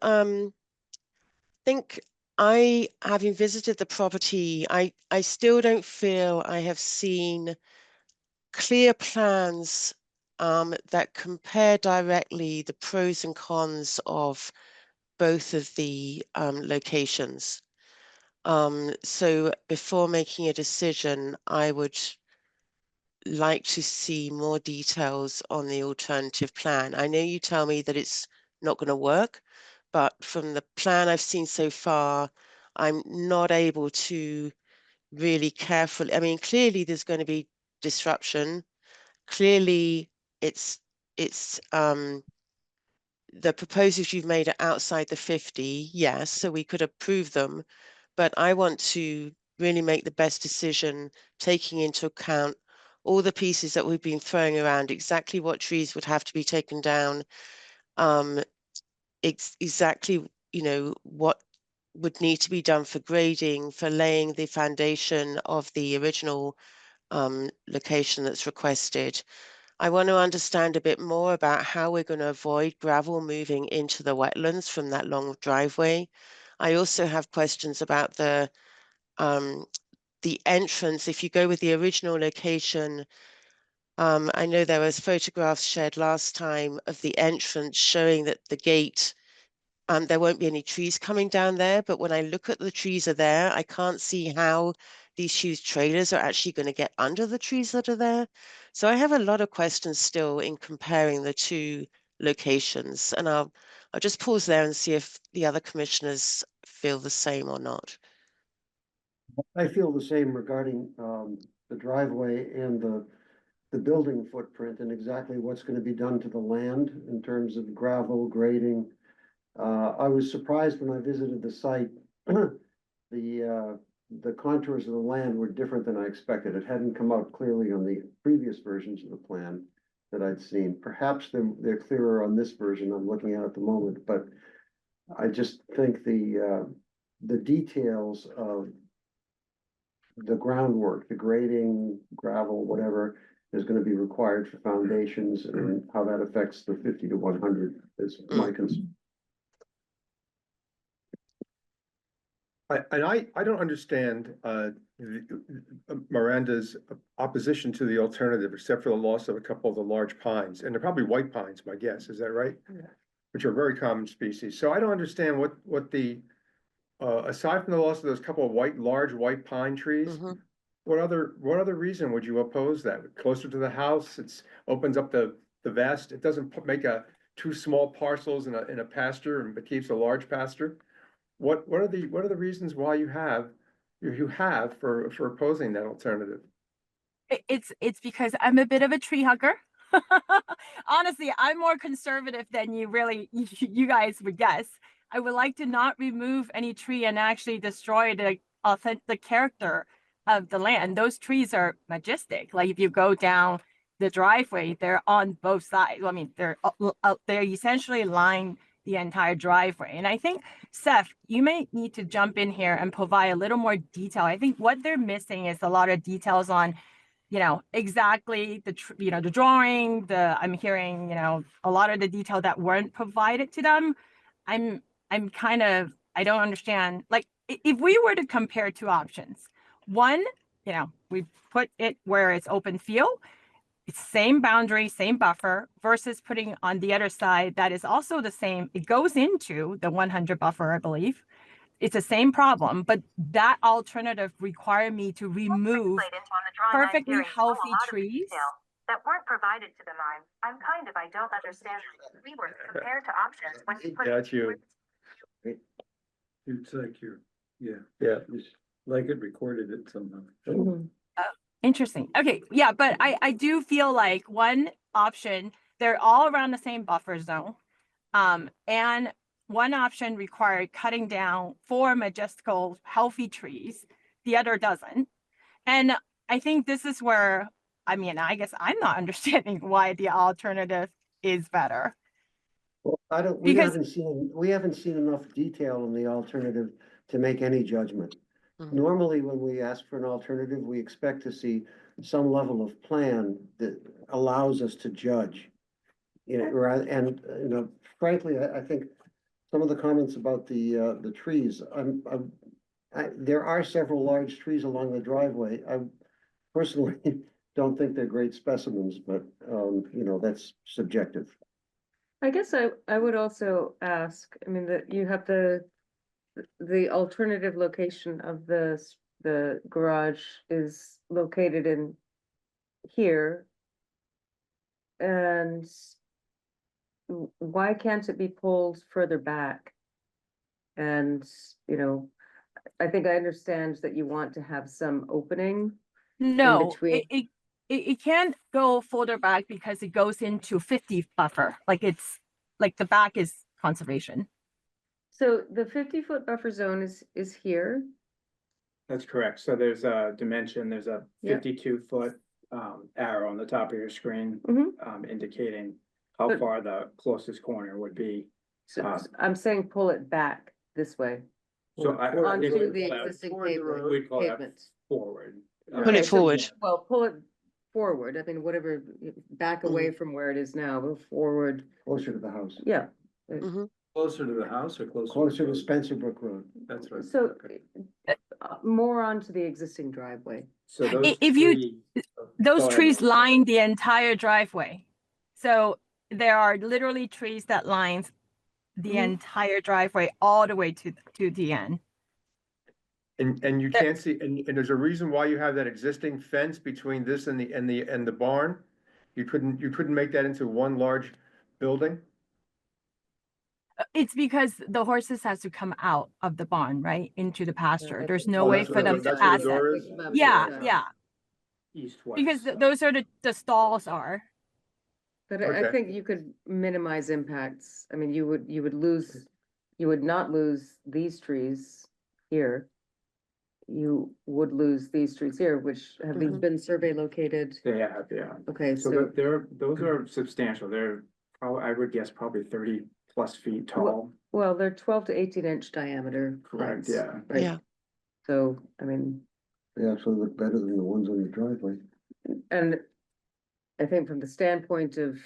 [SPEAKER 1] having visited the property, I still don't feel I have seen clear plans that compare directly the pros and cons of both of the locations. So before making a decision, I would like to see more details on the alternative plan. I know you tell me that it's not going to work, but from the plan I've seen so far, I'm not able to really carefully, I mean, clearly there's going to be disruption. Clearly it's the proposals you've made are outside the 50, yes, so we could approve them, but I want to really make the best decision, taking into account all the pieces that we've been throwing around, exactly what trees would have to be taken down, exactly, what would need to be done for grading, for laying the foundation of the original location that's requested. I want to understand a bit more about how we're going to avoid gravel moving into the wetlands from that long driveway. I also have questions about the entrance. If you go with the original location, I know there was photographs shared last time of the entrance showing that the gate, there won't be any trees coming down there, but when I look at the trees are there, I can't see how these huge trailers are actually going to get under the trees that are there. So I have a lot of questions still in comparing the two locations, and I'll just pause there and see if the other commissioners feel the same or not.
[SPEAKER 2] I feel the same regarding the driveway and the building footprint and exactly what's going to be done to the land in terms of gravel grading. I was surprised when I visited the site. The contours of the land were different than I expected. It hadn't come out clearly on the previous versions of the plan that I'd seen. Perhaps they're clearer on this version I'm looking at the moment, but I just think the details of the groundwork, the grading, gravel, whatever is going to be required for foundations and how that affects the 50 to 100 is my concern.
[SPEAKER 3] I don't understand, Miranda's opposition to the alternative, except for the loss of a couple of the large pines, and they're probably white pines, my guess, is that right?
[SPEAKER 4] Yeah.
[SPEAKER 3] Which are very common species, so I don't understand what the, aside from the loss of those couple of large white pine trees,
[SPEAKER 1] Mhm.
[SPEAKER 3] what other reason would you oppose that? Closer to the house, opens up the vast, it doesn't make two small parcels in a pasture, and it keeps a large pasture? What are the reasons why you have for opposing that alternative?
[SPEAKER 11] It's because I'm a bit of a tree hugger. Honestly, I'm more conservative than you really you guys would guess. I would like to not remove any tree and actually destroy the authentic character of the land. Those trees are majestic. Like if you go down the driveway, they're on both sides. I mean, they're essentially line the entire driveway. And I think, Seth, you may need to jump in here and provide a little more detail. I think what they're missing is a lot of details on, exactly the drawing, I'm hearing, a lot of the detail that weren't provided to them. I'm I don't understand. Like if we were to compare two options, one, we put it where it's open field, it's same boundary, same buffer, versus putting on the other side that is also the same. It goes into the 100 buffer, I believe. It's the same problem, but that alternative required me to remove perfectly healthy trees.
[SPEAKER 14] That weren't provided to them. I don't understand. We were compared to options when you put.
[SPEAKER 3] Got you.
[SPEAKER 8] It's like yeah,
[SPEAKER 3] Yeah.
[SPEAKER 8] it's like it recorded it somehow.
[SPEAKER 11] Interesting. Okay, yeah, but I do feel like one option, they're all around the same buffer zone. And one option required cutting down 4 majestical, healthy trees. The other doesn't. And I think this is where, I guess I'm not understanding why the alternative is better.
[SPEAKER 2] Well, we
[SPEAKER 11] Because-
[SPEAKER 2] haven't seen enough detail in the alternative to make any judgment.
[SPEAKER 1] Mhm.
[SPEAKER 2] Normally, when we ask for an alternative, we expect to see some level of plan that allows us to judge. Frankly, I think some of the comments about the trees, there are several large trees along the driveway. I personally don't think they're great specimens, but, that's subjective.
[SPEAKER 4] I guess I would also ask, that you have the alternative location of the garage is located in here. And why can't it be pulled further back? And, I think I understand that you want to have some opening.
[SPEAKER 11] No,
[SPEAKER 4] between-
[SPEAKER 11] it can't go further back because it goes into 50 buffer. Like the back is conservation.
[SPEAKER 4] So the 50-foot buffer zone is here.
[SPEAKER 10] That's correct. So there's a dimension, there's a
[SPEAKER 4] Yep.
[SPEAKER 10] 52-foot arrow on the top of your screen,
[SPEAKER 4] Mhm.
[SPEAKER 10] indicating how
[SPEAKER 4] But-
[SPEAKER 10] far the closest corner would be.
[SPEAKER 4] So I'm saying pull it back this way.
[SPEAKER 10] So
[SPEAKER 4] Onto
[SPEAKER 10] we would
[SPEAKER 4] the
[SPEAKER 10] call that-
[SPEAKER 4] existing
[SPEAKER 10] we'd call that
[SPEAKER 4] pavement.
[SPEAKER 10] forward.
[SPEAKER 1] Pull
[SPEAKER 4] Okay,
[SPEAKER 1] it
[SPEAKER 4] so-
[SPEAKER 1] forward.
[SPEAKER 4] Well, pull it forward. Whatever, back away from where it is now, go forward.
[SPEAKER 2] Closer to the house,
[SPEAKER 4] Yeah.
[SPEAKER 8] Closer to the house or closer?
[SPEAKER 2] closer to Spencer Brook Road.
[SPEAKER 8] That's right.
[SPEAKER 4] So
[SPEAKER 8] Okay.
[SPEAKER 4] more onto the existing driveway.
[SPEAKER 10] So those
[SPEAKER 11] If you-
[SPEAKER 10] three-
[SPEAKER 11] Those
[SPEAKER 10] Go ahead.
[SPEAKER 11] trees line the entire driveway. So there are literally trees that lines the
[SPEAKER 4] Mhm.
[SPEAKER 11] entire driveway all the way to the end.
[SPEAKER 3] And you can't see, and there's a reason why you have that existing fence between this and the barn? You couldn't make that into one large building?
[SPEAKER 11] It's because the horses has to come out of the barn, right, into the pasture.
[SPEAKER 4] I
[SPEAKER 11] There's
[SPEAKER 4] think
[SPEAKER 11] no
[SPEAKER 3] Oh,
[SPEAKER 11] way
[SPEAKER 3] that's
[SPEAKER 11] for
[SPEAKER 3] where
[SPEAKER 11] them
[SPEAKER 3] the-
[SPEAKER 11] to
[SPEAKER 3] that's where the
[SPEAKER 11] pass
[SPEAKER 3] door
[SPEAKER 11] it.
[SPEAKER 3] is?
[SPEAKER 11] Yeah.
[SPEAKER 10] East-west.
[SPEAKER 11] Because those are the stalls are.
[SPEAKER 4] But I
[SPEAKER 3] Okay.
[SPEAKER 4] think you could minimize impacts. You would not lose these trees here. You would lose these trees here, which have these
[SPEAKER 1] Mhm.
[SPEAKER 4] been survey located?
[SPEAKER 10] They have, yeah.
[SPEAKER 4] Okay,
[SPEAKER 10] So
[SPEAKER 4] so,
[SPEAKER 10] those are substantial. They're I would guess probably 30+ feet tall.
[SPEAKER 4] well, they're 12 to 18-inch diameter.
[SPEAKER 10] Correct,
[SPEAKER 4] plants,
[SPEAKER 10] yeah.
[SPEAKER 4] right?
[SPEAKER 1] Yeah.
[SPEAKER 4] So,
[SPEAKER 2] They actually look better than the ones on the driveway.
[SPEAKER 4] and I think from the standpoint of,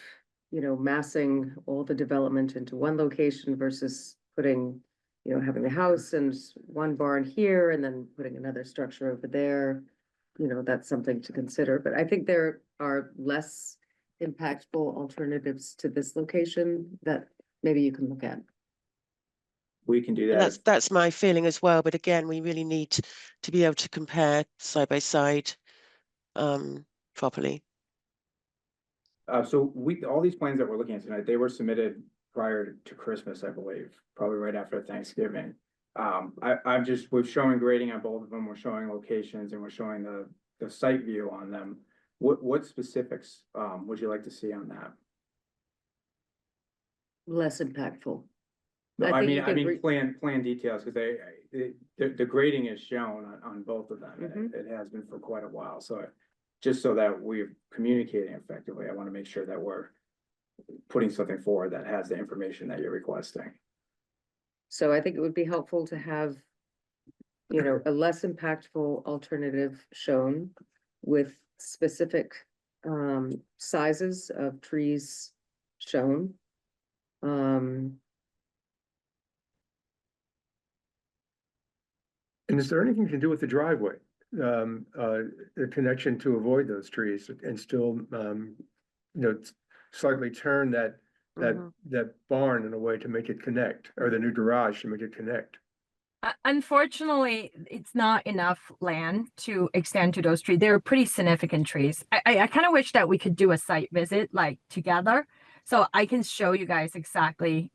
[SPEAKER 4] massing all the development into one location versus putting, you know, having a house and one barn here and then putting another structure over there. You know, that's something to consider, but I think there are less impactful alternatives to this location that maybe you can look at.
[SPEAKER 10] We can do
[SPEAKER 1] And
[SPEAKER 10] that.
[SPEAKER 1] that's my feeling as well. But again, we really need to be able to compare side by side properly.
[SPEAKER 10] So all these plans that we're looking at tonight, they were submitted prior to Christmas, I believe, probably right after Thanksgiving. We're showing grading on both of them, we're showing locations, and we're showing the site view on them. What specifics, would you like to see on that?
[SPEAKER 4] Less impactful.
[SPEAKER 10] No,
[SPEAKER 4] I
[SPEAKER 10] I
[SPEAKER 4] think you
[SPEAKER 10] mean,
[SPEAKER 4] could
[SPEAKER 10] plan details, because the grading is shown on both of them.
[SPEAKER 4] Mhm.
[SPEAKER 10] It has been for quite a while, so just so that we're communicating effectively, I want to make sure that we're putting something forward that has the information that you're requesting.
[SPEAKER 4] So I think it would be helpful to have, you know, a less impactful alternative shown with specific sizes of trees shown.
[SPEAKER 3] And is there anything you can do with the driveway? The connection to avoid those trees and still, slightly turn that barn in a way to make it connect, or the new garage to make it connect?
[SPEAKER 11] Unfortunately, it's not enough land to extend to those trees. They're pretty significant trees. I kind of wish that we could do a site visit like together, so I can show you guys exactly,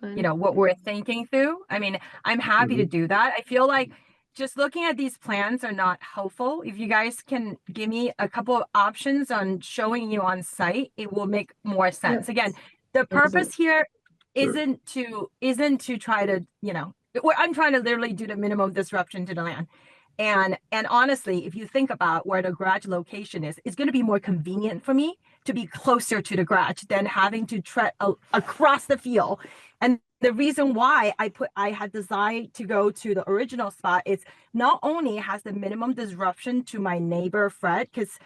[SPEAKER 11] you know, what we're thinking through. I mean, I'm happy to do that. I feel like just looking at these plans are not helpful. If you guys can give me a couple of options on showing you on site, it will make more sense. Again, the purpose here isn't to try to, you know, I'm trying to literally do the minimum disruption to the land. And honestly, if you think about where the garage location is, it's going to be more convenient for me to be closer to the garage than having to tread across the field. And the reason why I had designed to go to the original spot is not only has the minimum disruption to my neighbor Fred, because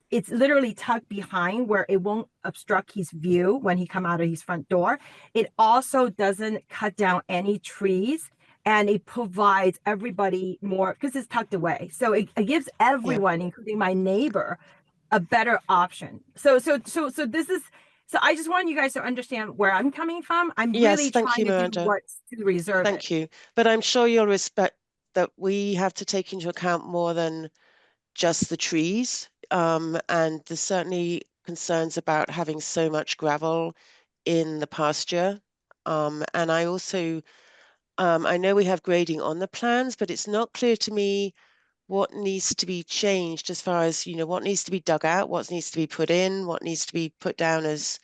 [SPEAKER 11] it's literally tucked behind where it won't obstruct his view when he come out of his front door. It also doesn't cut down any trees, and it provides everybody more because it's tucked away. So it gives everyone, including my neighbor, a better option. So this is, so I just want you guys to understand where I'm coming from. I'm really
[SPEAKER 1] Thank
[SPEAKER 11] trying
[SPEAKER 1] you,
[SPEAKER 11] to do
[SPEAKER 1] Miranda.
[SPEAKER 11] what's to reserve it.
[SPEAKER 1] Thank you. But I'm sure you'll respect that we have to take into account more than just the trees. And there's certainly concerns about having so much gravel in the pasture. And I also, I know we have grading on the plans, but it's not clear to me what needs to be changed as far as, you know, what needs to be dug out, what needs to be put in, what needs to be put down as,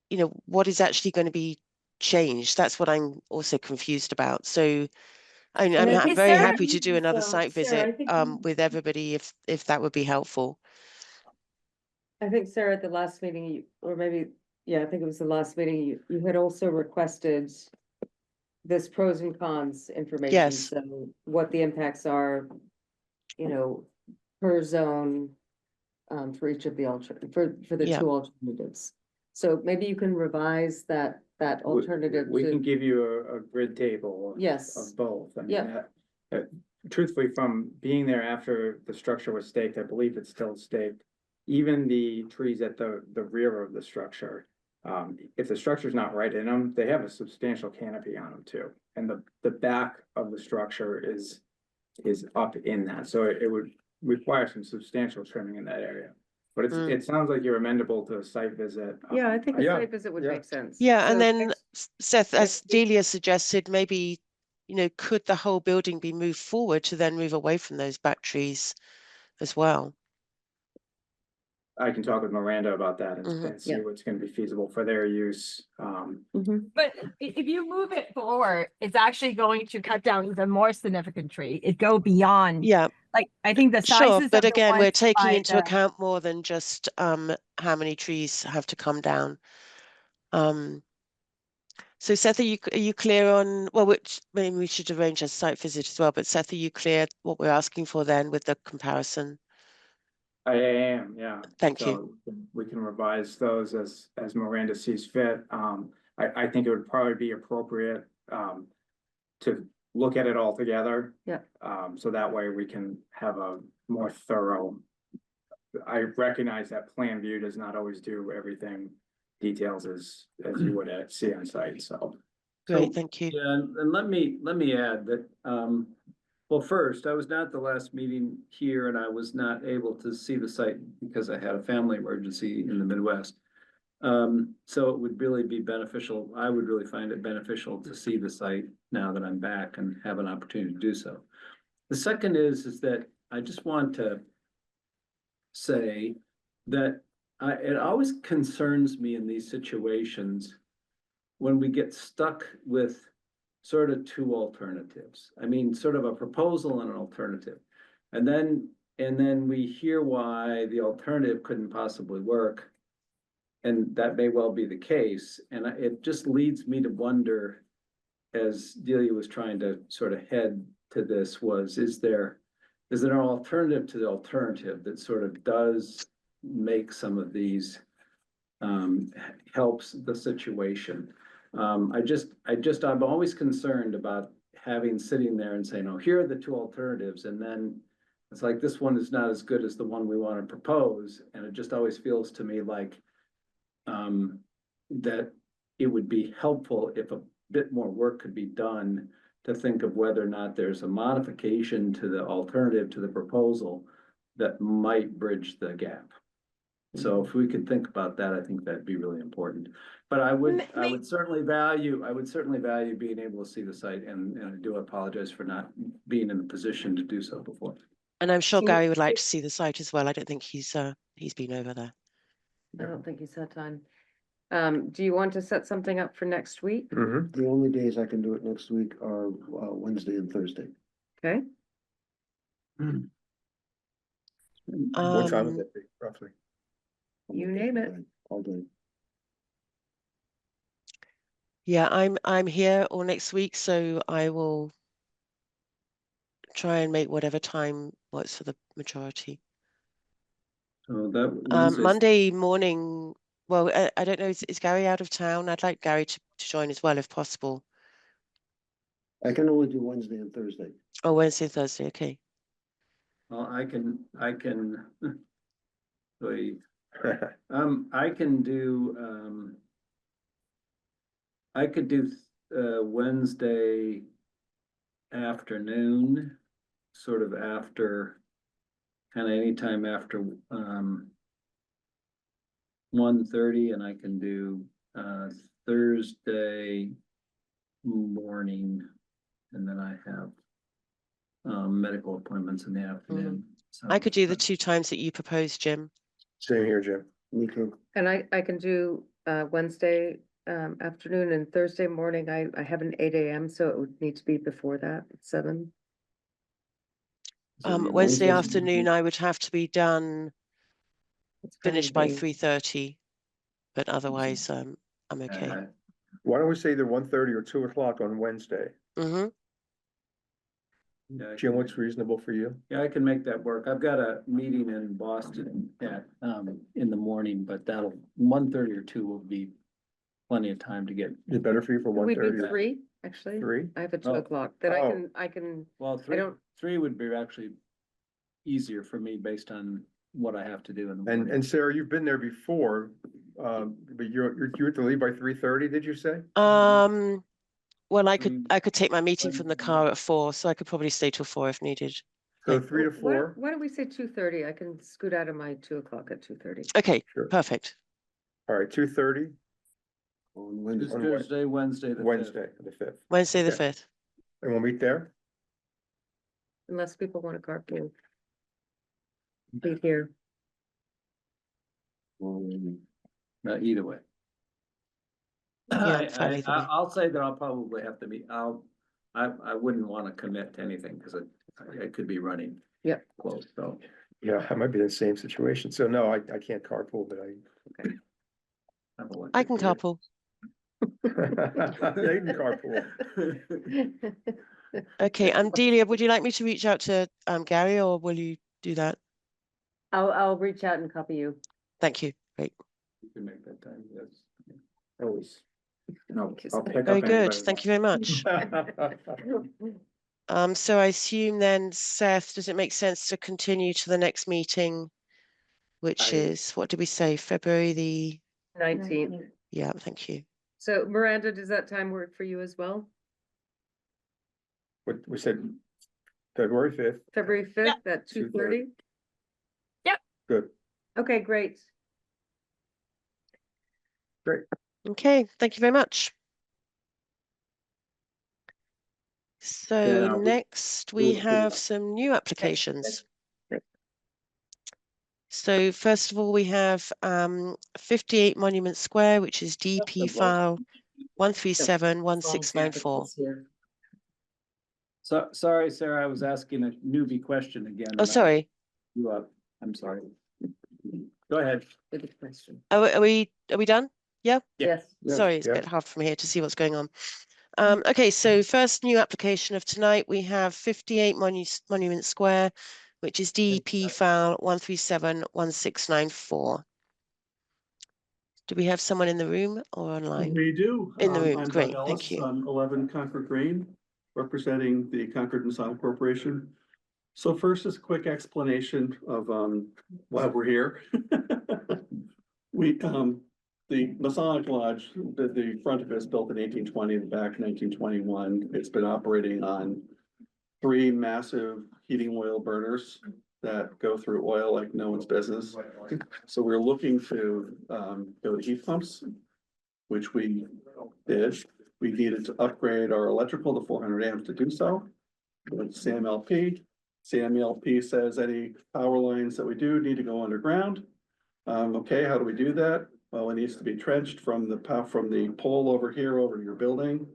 [SPEAKER 1] you know, what is actually going to be changed. That's what I'm also confused about. So I'm very happy to do another site visit with everybody if that would be helpful.
[SPEAKER 4] I think, Sarah, at the last meeting, or maybe, yeah, I think it was the last meeting, you had also requested this pros and cons information.
[SPEAKER 1] Yes.
[SPEAKER 4] So what the impacts are, you know, per zone, for each of the for the
[SPEAKER 1] Yeah.
[SPEAKER 4] two alternatives. So maybe you can revise that alternative.
[SPEAKER 10] We
[SPEAKER 4] to-
[SPEAKER 10] can give you a grid table.
[SPEAKER 4] Yes.
[SPEAKER 10] Of both. I mean,
[SPEAKER 4] Yeah.
[SPEAKER 10] Truthfully, from being there after the structure was staked, I believe it's still staked. Even the trees at the rear of the structure, if the structure's not right in them, they have a substantial canopy on them too. And the back of the structure is up in that, so it would require some substantial trimming in that area. But it sounds like you're amendable to a site visit.
[SPEAKER 4] Yeah, I think a
[SPEAKER 3] Yeah,
[SPEAKER 4] site visit would
[SPEAKER 3] yeah.
[SPEAKER 4] make sense.
[SPEAKER 1] Yeah, and
[SPEAKER 4] So
[SPEAKER 1] then
[SPEAKER 4] next-
[SPEAKER 1] Seth, as
[SPEAKER 4] next week-
[SPEAKER 1] Delia suggested, maybe, you know, could the whole building be moved forward to then move away from those back trees as well?
[SPEAKER 10] I can talk with Miranda about that and
[SPEAKER 1] Mhm.
[SPEAKER 10] see
[SPEAKER 4] Yeah.
[SPEAKER 10] what's gonna be feasible for their use.
[SPEAKER 11] But if you move it forward, it's actually going to cut down even more significant tree. It go beyond.
[SPEAKER 1] Yeah,
[SPEAKER 11] Like, I think the
[SPEAKER 1] sure.
[SPEAKER 11] sizes
[SPEAKER 1] But
[SPEAKER 11] of the
[SPEAKER 1] again, we're
[SPEAKER 11] ones
[SPEAKER 1] taking
[SPEAKER 11] by
[SPEAKER 1] into
[SPEAKER 11] the-
[SPEAKER 1] account more than just how many trees have to come down. So Seth, are you clear on, well, which maybe we should arrange a site visit as well, but Seth, are you clear what we're asking for then with the comparison?
[SPEAKER 10] I am, yeah.
[SPEAKER 1] Thank you.
[SPEAKER 10] So we can revise those as Miranda sees fit. I think it would probably be appropriate, to look at it all together.
[SPEAKER 4] Yeah.
[SPEAKER 10] So that way we can have a more thorough. I recognize that plan view does not always do everything details as you would see on site, so.
[SPEAKER 1] Great, thank you.
[SPEAKER 8] Yeah, and let me add that, well, first, I was not at the last meeting here and I was not able to see the site because I had a family emergency in the Midwest. So it would really be beneficial, I would really find it beneficial to see the site now that I'm back and have an opportunity to do so. The second is that I just want to say that it always concerns me in these situations when we get stuck with sort of two alternatives. I mean, sort of a proposal and an alternative. And then we hear why the alternative couldn't possibly work. And that may well be the case. And it just leads me to wonder, as Delia was trying to sort of head to this, is there an alternative to the alternative that sort of does make some of these, helps the situation? I'm always concerned about sitting there and saying, oh, here are the two alternatives. And then it's like, this one is not as good as the one we want to propose. And it just always feels to me like, that it would be helpful if a bit more work could be done to think of whether or not there's a modification to the alternative to the proposal that might bridge the gap. So if we could think about that, I think that'd be really important. But I would certainly value being able to see the site, and I do apologize for not being in a position to do so before.
[SPEAKER 1] And I'm sure
[SPEAKER 4] So-
[SPEAKER 1] Gary would like to see the site as well. I don't think he's been over there.
[SPEAKER 4] I don't think he's had time. Do you want to set something up for next week?
[SPEAKER 2] The only days I can do it next week are Wednesday and Thursday.
[SPEAKER 4] Okay,
[SPEAKER 3] What time would that be, roughly?
[SPEAKER 4] you name it.
[SPEAKER 2] All day.
[SPEAKER 1] Yeah, I'm here all next week, so I will try and make whatever time works for the majority.
[SPEAKER 8] So that Wednesday's-
[SPEAKER 1] Monday morning, well, I don't know, is Gary out of town? I'd like Gary to join as well if possible.
[SPEAKER 2] I can only do Wednesday and Thursday.
[SPEAKER 1] Oh, Wednesday, Thursday, okay.
[SPEAKER 8] Well, I can, wait, I can do, I could do, Wednesday afternoon, sort of after, kind of anytime after, 1:30, and I can do, Thursday morning, and then I have, medical appointments in the afternoon. So
[SPEAKER 1] I could do the two times that you proposed, Jim.
[SPEAKER 3] Same here, Jim.
[SPEAKER 2] Me too.
[SPEAKER 4] And I can do Wednesday afternoon, and Thursday morning. I have an 8 a.m. so it would need to be before that, at 7.
[SPEAKER 8] So you-
[SPEAKER 1] Wednesday afternoon, I would have to be done,
[SPEAKER 4] It's kind of
[SPEAKER 1] finished by
[SPEAKER 4] the-
[SPEAKER 1] 3:30, but otherwise, I'm okay.
[SPEAKER 3] Why don't we say either 1:30 or 2 o'clock on Wednesday?
[SPEAKER 1] Mm-hmm.
[SPEAKER 8] Yeah, I
[SPEAKER 3] Jim,
[SPEAKER 8] can
[SPEAKER 3] what's reasonable for you?
[SPEAKER 8] Yeah, I can make that work. I've got a meeting in Boston at, in the morning, but 1:30 or 2 will be plenty of time to get.
[SPEAKER 3] Is it better for you for
[SPEAKER 4] We'd be
[SPEAKER 3] 1:30?
[SPEAKER 4] 3, actually.
[SPEAKER 3] 3?
[SPEAKER 4] I have a 2
[SPEAKER 8] Oh.
[SPEAKER 4] o'clock that
[SPEAKER 3] Oh.
[SPEAKER 4] I can,
[SPEAKER 8] Well,
[SPEAKER 4] I don't,
[SPEAKER 8] 3 would be actually easier for me based on what I have to do in the morning.
[SPEAKER 3] And Sarah, you've been there before, but you have to leave by 3:30, did you say?
[SPEAKER 1] Well, I could take my meeting from the car at 4, so I could probably stay till 4 if needed.
[SPEAKER 3] So
[SPEAKER 1] Yeah.
[SPEAKER 3] 3 to 4?
[SPEAKER 4] why don't we say 2:30? I can scoot out of my 2 o'clock at 2:30.
[SPEAKER 1] Okay,
[SPEAKER 3] Sure.
[SPEAKER 1] perfect.
[SPEAKER 3] All right, 2:30,
[SPEAKER 2] On Wednesday.
[SPEAKER 8] Tuesday, Wednesday, the 5th.
[SPEAKER 3] Wednesday, the 5th.
[SPEAKER 1] Wednesday the
[SPEAKER 3] Okay.
[SPEAKER 1] 5th.
[SPEAKER 3] And we'll meet there?
[SPEAKER 4] Unless people want to carpool. Be here.
[SPEAKER 8] Either way.
[SPEAKER 1] Yeah, fine either way.
[SPEAKER 8] I'll say that I'll probably have to meet, I wouldn't want to commit to anything because I could be running.
[SPEAKER 4] Yep.
[SPEAKER 8] Close, so.
[SPEAKER 3] Yeah, I might be in the same situation. So no, I can't carpool, but
[SPEAKER 1] I can carpool.
[SPEAKER 3] Yeah, you can carpool.
[SPEAKER 1] Okay, Delia, would you like me to reach out to Gary, or will you do that?
[SPEAKER 4] I'll reach out and copy you.
[SPEAKER 1] Thank you. Great.
[SPEAKER 8] You can make that time, yes.
[SPEAKER 3] Always.
[SPEAKER 10] I'll pick up
[SPEAKER 1] Very good.
[SPEAKER 10] anybody
[SPEAKER 1] Thank you very much. So I assume then, Seth, does it make sense to continue to the next meeting? Which is, what did we say, February the,
[SPEAKER 4] 19th.
[SPEAKER 1] yeah, thank you.
[SPEAKER 4] So Miranda, does that time work for you as well?
[SPEAKER 3] What, we said February 5th,
[SPEAKER 4] February 5th at 2:30?
[SPEAKER 3] good.
[SPEAKER 4] Okay, great.
[SPEAKER 1] Okay, thank you very much. So
[SPEAKER 8] Yeah,
[SPEAKER 1] next we have some new applications. So first of all, we have 58 Monument Square, which is DP file 1371694.
[SPEAKER 8] So, sorry, Sarah, I was asking a newbie question again.
[SPEAKER 1] Oh, sorry.
[SPEAKER 8] You up, I'm sorry. Go ahead.
[SPEAKER 4] Good question.
[SPEAKER 1] Are we done? Yeah?
[SPEAKER 4] Yes.
[SPEAKER 1] Sorry, it's a
[SPEAKER 3] Yeah.
[SPEAKER 1] bit hard from here to see what's going on. Okay, so first new application of tonight, we have 58 Monument Square, which is DEP file 1371694. Do we have someone in the room or online?
[SPEAKER 13] We do.
[SPEAKER 1] In the room,
[SPEAKER 13] I'm
[SPEAKER 1] great,
[SPEAKER 13] Doug
[SPEAKER 1] thank
[SPEAKER 13] Ellis,
[SPEAKER 1] you.
[SPEAKER 13] 11 Concord Green, representing the Concord Masonic Corporation. So first is a quick explanation of why we're here. We, the Masonic Lodge, the front of it is built in 1820, the back 1921. It's been operating on 3 massive heating oil burners that go through oil like no one's business. So we're looking to go to heat pumps, which we did. We needed to upgrade our electrical to 400 amps to do so. With CMLP. CMLP says any power lines that we do need to go underground. Okay, how do we do that? Well, it needs to be trenched from the pole over here over to your building.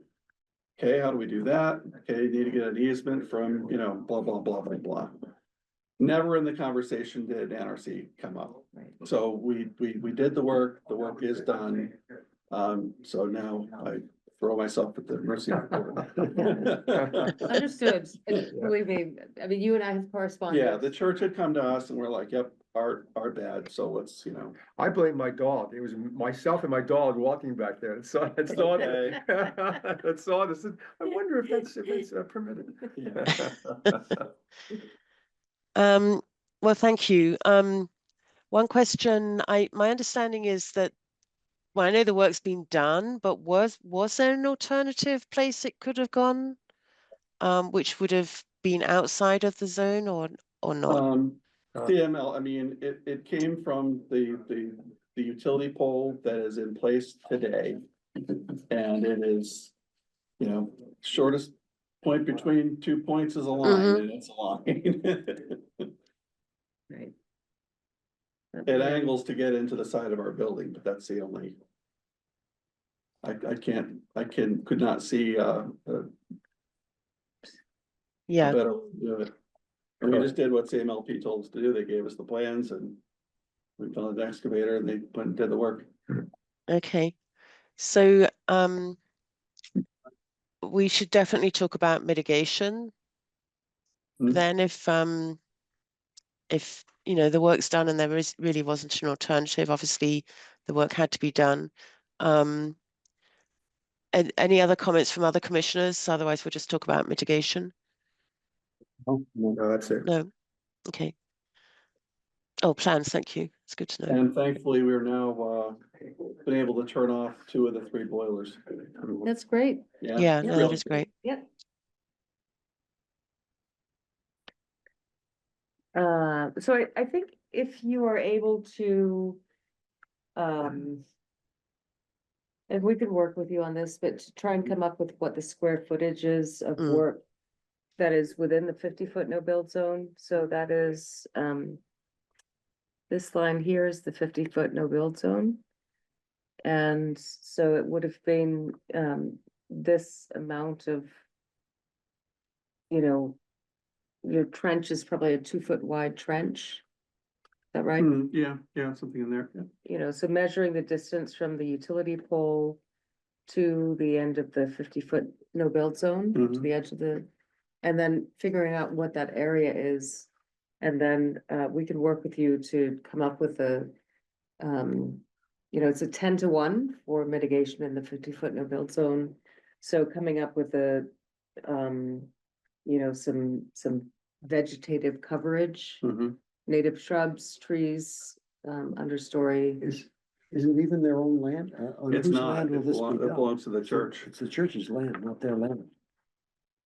[SPEAKER 13] Okay, how do we do that? Okay, you need to get an easement from, you know, blah, blah, blah, blah, blah. Never in the conversation did NRC come up. So we did the work is done. So now I throw myself at the mercy of the court.
[SPEAKER 4] Understood. And believe me, I mean, you and I have corresponded.
[SPEAKER 13] Yeah, the church had come to us and we're like, yep, our bad, so let's, you know.
[SPEAKER 3] I blame my dog. It was myself and my dog walking back there. So I saw
[SPEAKER 13] Okay.
[SPEAKER 3] that. I saw this. I wonder if that's permitted.
[SPEAKER 1] Well, thank you. One question, my understanding is that, well, I know the work's been done, but was there an alternative place it could have gone? Which would have been outside of the zone or not?
[SPEAKER 13] CML, I mean, it came from the utility pole that is in place today. And it is, you know, shortest point between 2 points is a line and it's a line.
[SPEAKER 4] Right.
[SPEAKER 13] It angles to get into the side of our building, but that's the only. Could not see
[SPEAKER 1] Yeah.
[SPEAKER 13] better way to do it. And we just did what CMLP told us to do. They gave us the plans and we found an excavator and they went and did the work.
[SPEAKER 1] Okay. So we should definitely talk about mitigation. Then if you know the work's done and there really wasn't an alternative, obviously the work had to be done. And any other comments from other commissioners? Otherwise, we'll just talk about mitigation.
[SPEAKER 3] No, that's it.
[SPEAKER 1] No. Okay. Oh, plans. Thank you. It's good to know.
[SPEAKER 13] And thankfully, we're now been able to turn off 2 of the 3 boilers.
[SPEAKER 4] That's great.
[SPEAKER 1] Yeah, no, that is great.
[SPEAKER 4] Yep. So I think if you are able to, if we could work with you on this, but to try and come up with what the square footage is of work that is within the 50-foot no build zone. So that is, this line here is the 50-foot no build zone. And so it would have been, this amount of, you know, your trench is probably a 2-foot wide trench. Is that right?
[SPEAKER 13] Yeah, something in there. Yeah.
[SPEAKER 4] You know, so measuring the distance from the utility pole to the end of the 50-foot no build zone, to the edge of the, and then figuring out what that area is. And then we can work with you to come up with a you know, it's a 10-1 for mitigation in the 50-foot no build zone. So coming up with a, you know, some vegetative coverage,
[SPEAKER 2] Mhm.
[SPEAKER 4] native shrubs, trees, understory.
[SPEAKER 2] Is it even their own land? On
[SPEAKER 8] It's
[SPEAKER 2] whose
[SPEAKER 8] not,
[SPEAKER 2] land will
[SPEAKER 8] it
[SPEAKER 2] this be
[SPEAKER 8] belongs, it
[SPEAKER 2] done?
[SPEAKER 8] belongs to the church.
[SPEAKER 2] It's the church's land, not their land.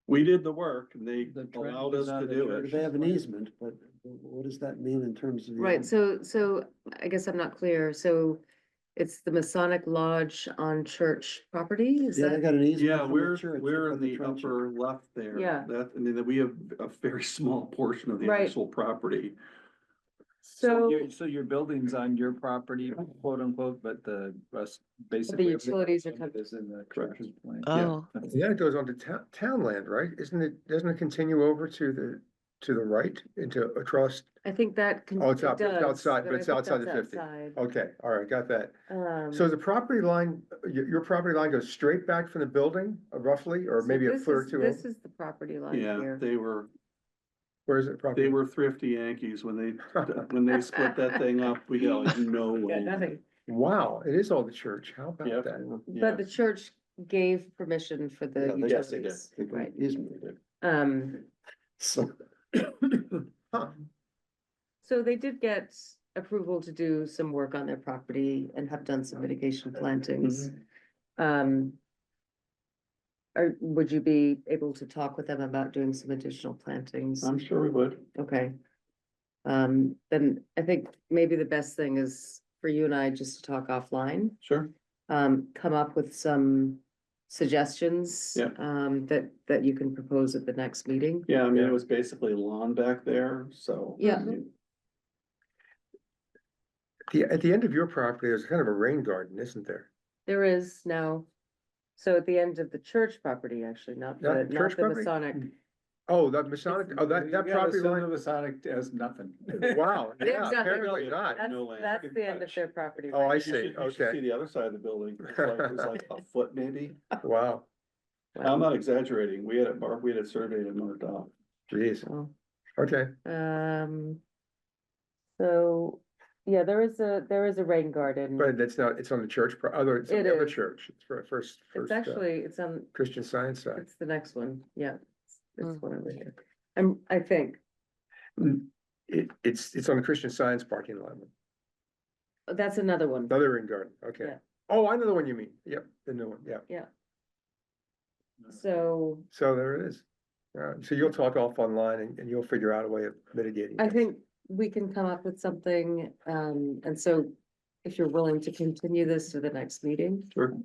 [SPEAKER 8] We did the work and they
[SPEAKER 12] The trend
[SPEAKER 8] allowed
[SPEAKER 12] is
[SPEAKER 8] us
[SPEAKER 12] on
[SPEAKER 8] to
[SPEAKER 12] the
[SPEAKER 8] do
[SPEAKER 12] church.
[SPEAKER 8] it.
[SPEAKER 2] They have an easement, but what does that mean in terms of? the
[SPEAKER 4] Right,
[SPEAKER 2] easement?
[SPEAKER 4] so I guess I'm not clear. So it's the Masonic Lodge on church property, is
[SPEAKER 2] Yeah, they
[SPEAKER 4] that?
[SPEAKER 2] got an easement
[SPEAKER 8] Yeah,
[SPEAKER 2] from the
[SPEAKER 8] we're,
[SPEAKER 2] church.
[SPEAKER 8] we're
[SPEAKER 2] to
[SPEAKER 8] in
[SPEAKER 2] put
[SPEAKER 8] the
[SPEAKER 2] trench in.
[SPEAKER 8] upper left there.
[SPEAKER 4] Yeah.
[SPEAKER 8] That, I mean, we have a very small portion of the
[SPEAKER 4] Right.
[SPEAKER 8] actual property.
[SPEAKER 4] So
[SPEAKER 12] So your building's on your property, quote unquote, but the rest basically.
[SPEAKER 4] utilities are
[SPEAKER 12] Is in the
[SPEAKER 8] Correct.
[SPEAKER 12] church's plan.
[SPEAKER 1] Oh,
[SPEAKER 3] Yeah, it goes on to town land, right? Doesn't it continue over to the right into across?
[SPEAKER 4] I think that.
[SPEAKER 3] Oh, it's
[SPEAKER 4] it
[SPEAKER 3] out, it's
[SPEAKER 4] does,
[SPEAKER 3] outside, but
[SPEAKER 4] I
[SPEAKER 3] it's
[SPEAKER 4] think
[SPEAKER 3] outside the
[SPEAKER 4] that's
[SPEAKER 3] 50.
[SPEAKER 4] outside.
[SPEAKER 3] Okay, all right, got that.
[SPEAKER 4] Um,
[SPEAKER 3] So the property line, your property line goes straight back from the building, roughly, or
[SPEAKER 4] so
[SPEAKER 3] maybe a
[SPEAKER 4] this
[SPEAKER 3] foot or
[SPEAKER 4] is-
[SPEAKER 3] two?
[SPEAKER 4] This is the property line
[SPEAKER 8] Yeah,
[SPEAKER 4] here.
[SPEAKER 3] Where is it?
[SPEAKER 8] they were thrifty Yankees when they split that thing up, we got like no
[SPEAKER 4] Yeah,
[SPEAKER 8] land.
[SPEAKER 4] nothing.
[SPEAKER 3] Wow, it is all the church. How about
[SPEAKER 8] Yep.
[SPEAKER 3] that?
[SPEAKER 4] But the church gave permission for the
[SPEAKER 2] Yeah, they-
[SPEAKER 8] Yes, they did.
[SPEAKER 4] utilities,
[SPEAKER 2] They got
[SPEAKER 4] right?
[SPEAKER 2] an easement.
[SPEAKER 3] So. Huh.
[SPEAKER 4] So they did get approval to do some work on their property and have done some mitigation plantings. Would you be able to talk with them about doing some additional plantings?
[SPEAKER 8] I'm sure we would.
[SPEAKER 4] Okay. Then I think maybe the best thing is for you and I just to talk offline.
[SPEAKER 8] Sure.
[SPEAKER 4] Come up with some suggestions.
[SPEAKER 8] Yeah.
[SPEAKER 4] That you can propose at the next meeting.
[SPEAKER 8] Yeah, I mean,
[SPEAKER 3] Yeah.
[SPEAKER 8] it was basically lawn back there, so.
[SPEAKER 4] Yeah.
[SPEAKER 8] I mean,
[SPEAKER 3] At the end of your property, there's kind of a rain garden, isn't there?
[SPEAKER 4] There is now. So at the end of the church property, actually, not
[SPEAKER 3] That
[SPEAKER 4] the,
[SPEAKER 3] church
[SPEAKER 4] not the
[SPEAKER 3] property?
[SPEAKER 4] Masonic.
[SPEAKER 3] Oh, that Masonic, oh, that property line,
[SPEAKER 12] Masonic has nothing.
[SPEAKER 3] wow,
[SPEAKER 4] There's
[SPEAKER 3] yeah,
[SPEAKER 4] nothing.
[SPEAKER 3] apparently not.
[SPEAKER 4] That's,
[SPEAKER 8] No land.
[SPEAKER 4] that's the end of their property.
[SPEAKER 3] Oh, I
[SPEAKER 4] right
[SPEAKER 8] you
[SPEAKER 3] see,
[SPEAKER 8] should- you should
[SPEAKER 3] okay.
[SPEAKER 8] See the other side of the building, it's like a foot maybe.
[SPEAKER 3] Wow,
[SPEAKER 8] I'm not exaggerating, we had it surveyed and marked off.
[SPEAKER 3] geez,
[SPEAKER 4] So,
[SPEAKER 3] okay.
[SPEAKER 4] So, yeah, there is a rain garden.
[SPEAKER 3] But it's not, it's on the church, it's on
[SPEAKER 4] It
[SPEAKER 3] the other
[SPEAKER 4] is.
[SPEAKER 3] church, it's for first,
[SPEAKER 4] It's actually, it's on,
[SPEAKER 3] Christian Science side.
[SPEAKER 4] it's the next one, yeah. It's
[SPEAKER 1] Mm.
[SPEAKER 4] one over here. I think,
[SPEAKER 3] It's on the Christian Science parking lot,
[SPEAKER 4] that's another one.
[SPEAKER 3] another rain garden, okay.
[SPEAKER 4] Yeah.
[SPEAKER 3] Oh, I know the one you mean, yep, the new one, yeah,
[SPEAKER 4] So
[SPEAKER 3] so there it is. So you'll talk off online and you'll figure out a way of mitigating.
[SPEAKER 4] I
[SPEAKER 3] this.
[SPEAKER 4] think we can come up with something, and so if you're willing to continue this to the next meeting.
[SPEAKER 8] Sure.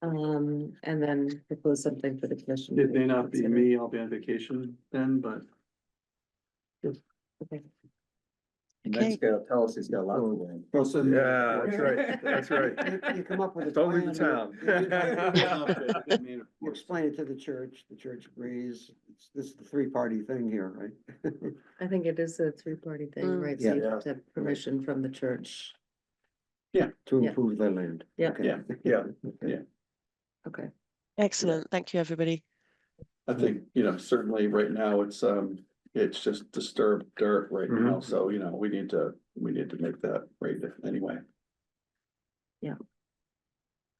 [SPEAKER 4] And then propose something for the commission.
[SPEAKER 8] It
[SPEAKER 4] to
[SPEAKER 8] may not be
[SPEAKER 4] consider.
[SPEAKER 8] me, I'll be on vacation then, but.
[SPEAKER 4] Okay.
[SPEAKER 1] okay.
[SPEAKER 12] Gotta tell us he's got lots of land.
[SPEAKER 3] Yeah, that's right, that's right.
[SPEAKER 2] You come up with a.
[SPEAKER 3] Don't leave the
[SPEAKER 2] plan,
[SPEAKER 3] town.
[SPEAKER 2] You explain it to the church agrees, this is the three-party thing here, right?
[SPEAKER 4] I think it is a three-party thing,
[SPEAKER 1] Mm.
[SPEAKER 4] right? So you
[SPEAKER 2] Yeah.
[SPEAKER 4] have to have permission from the church.
[SPEAKER 2] To
[SPEAKER 4] Yeah.
[SPEAKER 2] improve their land.
[SPEAKER 4] Yeah.
[SPEAKER 2] Okay.
[SPEAKER 8] Yeah.
[SPEAKER 3] Yeah.
[SPEAKER 4] Okay.
[SPEAKER 1] Excellent. Thank you, everybody.
[SPEAKER 8] I think, certainly right now it's just disturbed dirt right now, so, we need to make that right anyway.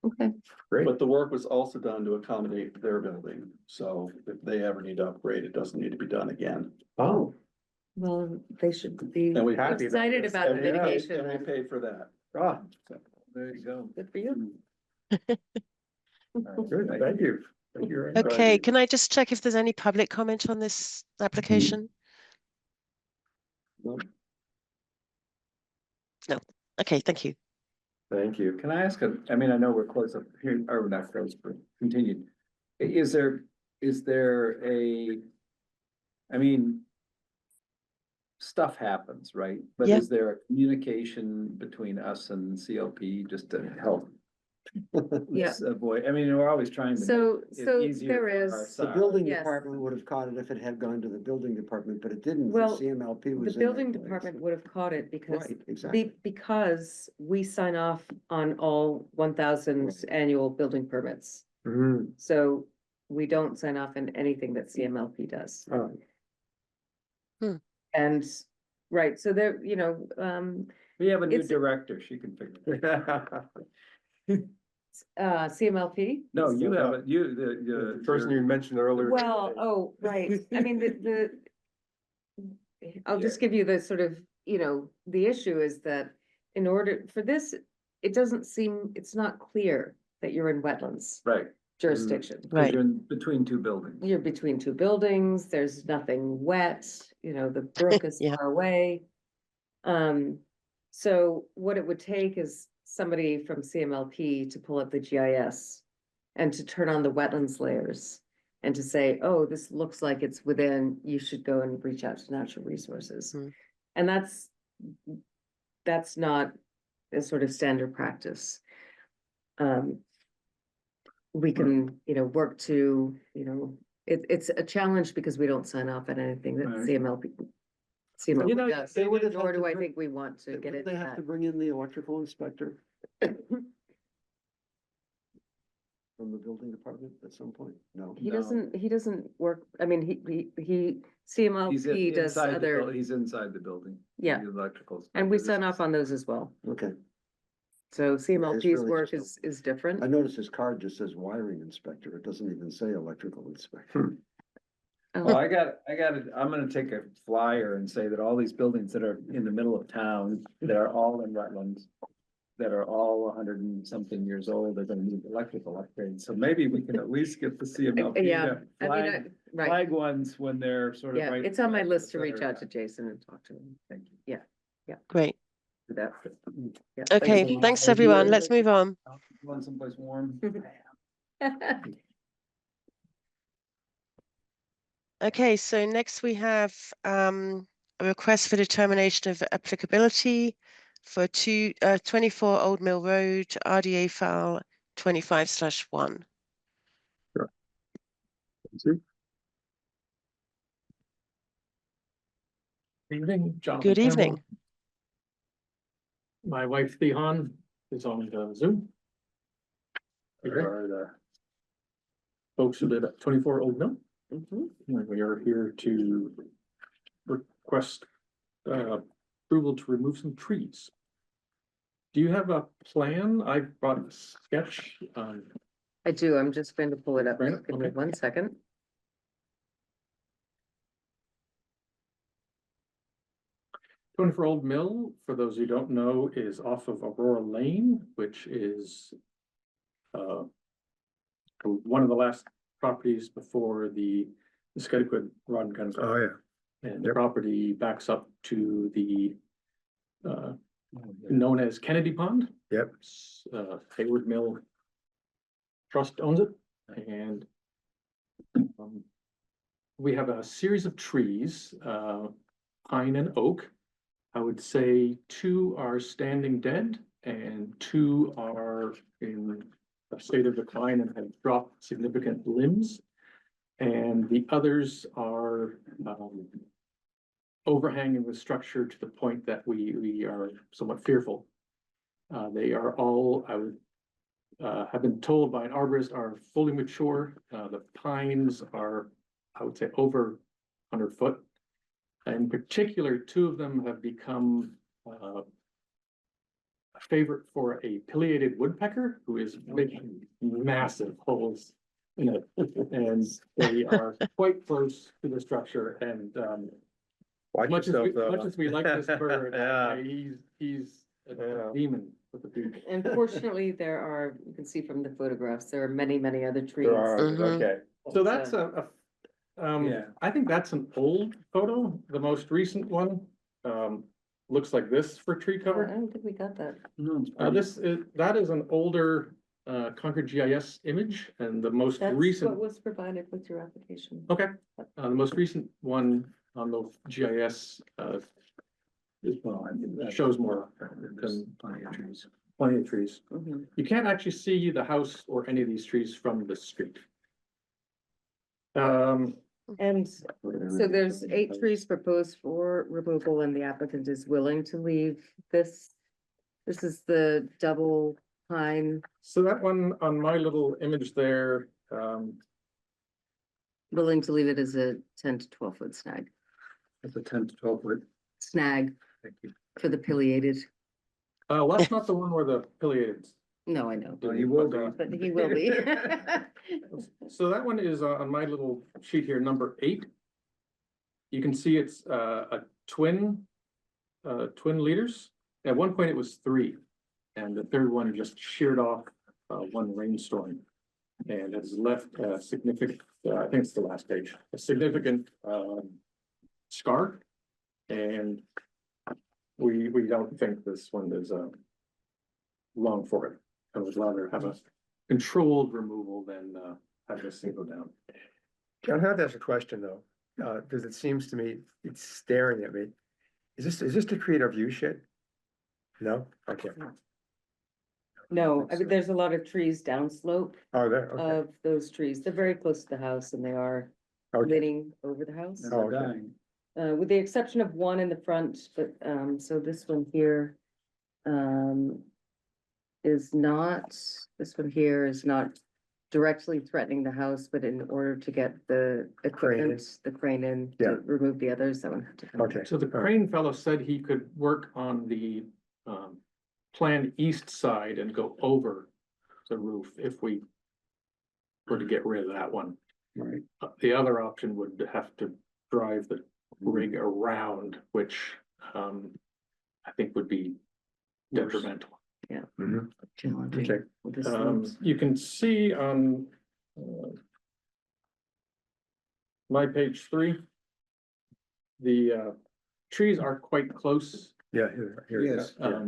[SPEAKER 4] Okay.
[SPEAKER 3] Great.
[SPEAKER 8] But the work was also done to accommodate their building, so if they ever need to upgrade, it doesn't need to be done again.
[SPEAKER 3] Oh,
[SPEAKER 4] Well, they should be
[SPEAKER 8] And we
[SPEAKER 3] Happy about
[SPEAKER 4] excited
[SPEAKER 3] this.
[SPEAKER 4] about the
[SPEAKER 8] And we paid-
[SPEAKER 4] mitigation.
[SPEAKER 8] and we
[SPEAKER 4] then.
[SPEAKER 8] paid for that.
[SPEAKER 3] ah,
[SPEAKER 12] There you go.
[SPEAKER 4] Good for you.
[SPEAKER 3] good, thank you. Thank you very much.
[SPEAKER 1] Okay, can I just check if there's any public comment on this application?
[SPEAKER 2] No.
[SPEAKER 1] No. Okay, thank you.
[SPEAKER 12] Thank you. Can I ask I know we're close up here, or not close, but continued. Is there stuff happens, right? But
[SPEAKER 1] Yeah.
[SPEAKER 12] is there a communication between us and CLP just to help
[SPEAKER 4] Yeah.
[SPEAKER 12] us avoid, we're always trying to.
[SPEAKER 4] So,
[SPEAKER 12] make it
[SPEAKER 4] so
[SPEAKER 12] easier
[SPEAKER 4] there
[SPEAKER 12] for
[SPEAKER 4] is,
[SPEAKER 12] our
[SPEAKER 2] The
[SPEAKER 12] side.
[SPEAKER 2] building
[SPEAKER 4] Yes.
[SPEAKER 2] department would have caught it if it had gone to the building department, but it didn't.
[SPEAKER 4] Well,
[SPEAKER 2] CMLP was
[SPEAKER 4] the
[SPEAKER 2] in that
[SPEAKER 4] building
[SPEAKER 2] place.
[SPEAKER 4] department would have caught it because
[SPEAKER 2] Right, exactly.
[SPEAKER 4] because we sign off on all 1,000 annual building permits.
[SPEAKER 3] Mhm.
[SPEAKER 4] So we don't sign off on anything that CMLP does.
[SPEAKER 3] Oh.
[SPEAKER 1] Hmm.
[SPEAKER 4] And, right, so there,
[SPEAKER 8] We have a new
[SPEAKER 4] It's-
[SPEAKER 8] director, she can figure it out.
[SPEAKER 4] CMLP?
[SPEAKER 8] No, you
[SPEAKER 3] No.
[SPEAKER 8] haven't, you,
[SPEAKER 3] The person you mentioned earlier.
[SPEAKER 4] Well, oh, right, I mean, I'll just give you the sort of, the issue is that in order for this, it doesn't seem, it's not clear that you're in wetlands
[SPEAKER 8] Right.
[SPEAKER 4] jurisdiction.
[SPEAKER 1] Right.
[SPEAKER 8] You're in between two buildings.
[SPEAKER 4] You're between two buildings, there's nothing wet, the brook is
[SPEAKER 1] Yeah.
[SPEAKER 4] far away. So what it would take is somebody from CMLP to pull up the GIS and to turn on the wetlands layers and to say, oh, this looks like it's within, you should go and reach out to natural resources.
[SPEAKER 1] Mm.
[SPEAKER 4] And that's not a sort of standard practice. We can, work to, it's a challenge because we don't sign off on anything that
[SPEAKER 8] Right.
[SPEAKER 4] CMLP
[SPEAKER 2] You know,
[SPEAKER 4] does.
[SPEAKER 2] they would have
[SPEAKER 4] Nor
[SPEAKER 2] had
[SPEAKER 4] do
[SPEAKER 2] to
[SPEAKER 4] I
[SPEAKER 2] bring-
[SPEAKER 4] think we want to get
[SPEAKER 2] Would
[SPEAKER 4] into
[SPEAKER 2] they have to
[SPEAKER 4] that.
[SPEAKER 2] bring in the electrical inspector? From the building department at some point? No.
[SPEAKER 4] He
[SPEAKER 8] No.
[SPEAKER 4] doesn't work, I mean, he
[SPEAKER 8] He's in-
[SPEAKER 4] CMLP does
[SPEAKER 8] inside the buil-
[SPEAKER 4] other,
[SPEAKER 8] He's inside the building.
[SPEAKER 4] Yeah.
[SPEAKER 8] The electrical.
[SPEAKER 4] and we
[SPEAKER 8] inspector.
[SPEAKER 4] sign off on those as well.
[SPEAKER 2] Okay.
[SPEAKER 4] So CMLP's
[SPEAKER 2] really
[SPEAKER 4] work
[SPEAKER 2] just
[SPEAKER 4] is different.
[SPEAKER 2] I noticed his card just says wiring inspector. It doesn't even say electrical inspector.
[SPEAKER 8] Well, I'm gonna take a flyer and say that all these buildings that are in the middle of town, that are all in wetlands, that are all 100 and something years old, are gonna need electrical upgrades. So maybe we can at least get the CMLP
[SPEAKER 4] Yeah,
[SPEAKER 8] to
[SPEAKER 4] I mean,
[SPEAKER 8] flag,
[SPEAKER 4] right,
[SPEAKER 8] flag ones when they're sort of
[SPEAKER 4] yeah,
[SPEAKER 8] right.
[SPEAKER 4] it's on my
[SPEAKER 8] right
[SPEAKER 4] list to
[SPEAKER 8] center.
[SPEAKER 4] reach out to Jason and talk to him.
[SPEAKER 8] Thank you.
[SPEAKER 1] Great.
[SPEAKER 4] Do that. Yeah.
[SPEAKER 1] Okay, thanks everyone. Let's move on.
[SPEAKER 8] You want someplace warm?
[SPEAKER 1] Okay, so next we have a request for determination of applicability for 24 Old Mill Road, RDA file 25/1.
[SPEAKER 15] Evening, Jonathan.
[SPEAKER 1] Good evening.
[SPEAKER 15] Campbell. My wife, Thehan, is on the Zoom. Here are the folks who live at 24 Old Mill.
[SPEAKER 4] Mhm.
[SPEAKER 15] And we are here to request approval to remove some trees. Do you have a plan? I brought a sketch.
[SPEAKER 4] I do, I'm just going to pull it up.
[SPEAKER 15] Right,
[SPEAKER 4] Give me
[SPEAKER 15] okay.
[SPEAKER 4] 1 second.
[SPEAKER 15] Twenty for Old Mill, for those who don't know, is off of Aurora Lane, which is one of the last properties before the Scotticould Run Gun Club.
[SPEAKER 3] Oh, yeah.
[SPEAKER 15] And the property backs up to the known as Kennedy Pond.
[SPEAKER 3] Yep.
[SPEAKER 15] Hayward Mill Trust owns it, and we have a series of trees, pine and oak. I would say 2 are standing dead and 2 are in a state of decline and have dropped significant limbs. And the others are overhanging the structure to the point that we are somewhat fearful. They are all, I would have been told by an arborist, are fully mature. The pines are, I would say, over 100 foot. In particular, 2 of them have become a favorite for a pileated woodpecker who is making massive holes in it. And they are quite close to the structure, and
[SPEAKER 3] Watch
[SPEAKER 15] much
[SPEAKER 3] yourself, though.
[SPEAKER 15] as we like this bird,
[SPEAKER 3] Yeah.
[SPEAKER 15] he's a
[SPEAKER 3] Yeah.
[SPEAKER 15] demon with the beak.
[SPEAKER 4] Unfortunately, there are, you can see from the photographs, there are many, many other trees.
[SPEAKER 3] There are,
[SPEAKER 1] Mhm.
[SPEAKER 3] okay.
[SPEAKER 15] So that's
[SPEAKER 8] Yeah.
[SPEAKER 15] I think that's an old photo. The most recent one, looks like this for tree
[SPEAKER 4] Oh, I
[SPEAKER 15] cover.
[SPEAKER 4] don't think we got that.
[SPEAKER 8] No, it's pretty-
[SPEAKER 15] That is an older, Concord GIS image, and the most
[SPEAKER 4] That's what
[SPEAKER 15] recent,
[SPEAKER 4] was provided with your application.
[SPEAKER 15] okay. The most recent one on the GIS, shows more than
[SPEAKER 8] Plenty of trees.
[SPEAKER 15] plenty of trees.
[SPEAKER 4] Mhm.
[SPEAKER 15] You can't actually see the house or any of these trees from the street.
[SPEAKER 4] And so there's 8 trees proposed for removal and the applicant is willing to leave this. This is the double pine,
[SPEAKER 15] So that one on my little image there,
[SPEAKER 4] willing to leave it as a 10 to 12 foot snag,
[SPEAKER 8] It's a 10 to 12 foot.
[SPEAKER 4] snag
[SPEAKER 8] Thank you.
[SPEAKER 4] for the pileated.
[SPEAKER 15] Well, that's not the one where the affiliated.
[SPEAKER 7] No, I know,
[SPEAKER 2] Well, you will be.
[SPEAKER 7] but he will be.
[SPEAKER 15] So that one is on my little sheet here, number 8. You can see it's a twin leaders. At one point it was 3, and the third one just sheared off one rainstorm. And has left a significant, I think it's the last page, a significant scar. And we don't think this one is long for it. I would rather have a controlled removal than have this thing go down.
[SPEAKER 3] John, I have to ask a question though, because it seems to me, it's staring at me. Is this to create a view shed? No? Okay.
[SPEAKER 4] No, I mean, there's a lot of trees downslope
[SPEAKER 3] Oh, there, okay.
[SPEAKER 4] of those trees. They're very close to the house and they are
[SPEAKER 3] Okay.
[SPEAKER 4] leaning over the house.
[SPEAKER 3] Oh, okay.
[SPEAKER 4] With the exception of one in the front, but, so this one here, is not, this one here is not directly threatening the house, but in order to get the equipment, the crane in
[SPEAKER 3] Yeah.
[SPEAKER 4] to remove the others, that one had to come.
[SPEAKER 3] Okay.
[SPEAKER 15] So the crane fellow said he could work on the planned east side and go over the roof if we were to get rid of that one.
[SPEAKER 2] Right.
[SPEAKER 15] The other option would have to drive the rig around, which I think would be detrimental.
[SPEAKER 3] Mhm.
[SPEAKER 4] Challenging.
[SPEAKER 3] Okay.
[SPEAKER 4] with the slopes.
[SPEAKER 15] You can see on my page 3, the trees are quite close.
[SPEAKER 3] Yeah, here it is. Yeah.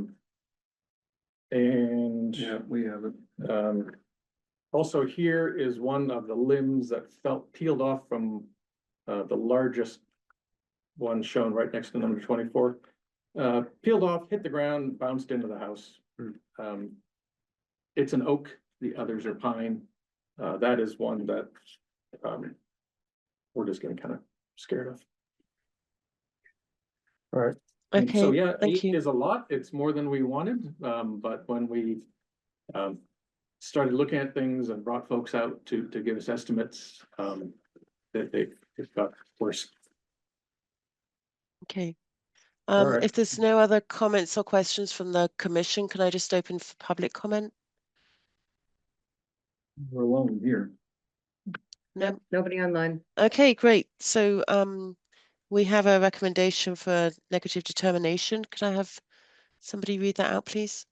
[SPEAKER 15] And
[SPEAKER 8] Yeah, we have it.
[SPEAKER 15] also here is one of the limbs that peeled off from the largest one shown right next to number 24. Peeled off, hit the ground, bounced into the house. It's an oak, the others are pine. That is one that we're just getting kind of scared of.
[SPEAKER 3] All right.
[SPEAKER 15] And so,
[SPEAKER 1] Okay,
[SPEAKER 15] yeah,
[SPEAKER 1] thank
[SPEAKER 15] 8
[SPEAKER 1] you.
[SPEAKER 15] is a lot. It's more than we wanted. But when we started looking at things and brought folks out to give us estimates, it got worse.
[SPEAKER 1] Okay.
[SPEAKER 3] right.
[SPEAKER 1] If there's no other comments or questions from the commission, can I just open for public comment?
[SPEAKER 8] We're alone here.
[SPEAKER 1] No?
[SPEAKER 4] Nobody online.
[SPEAKER 1] Okay, great. So we have a recommendation for negative determination. Could I have somebody read that out, please?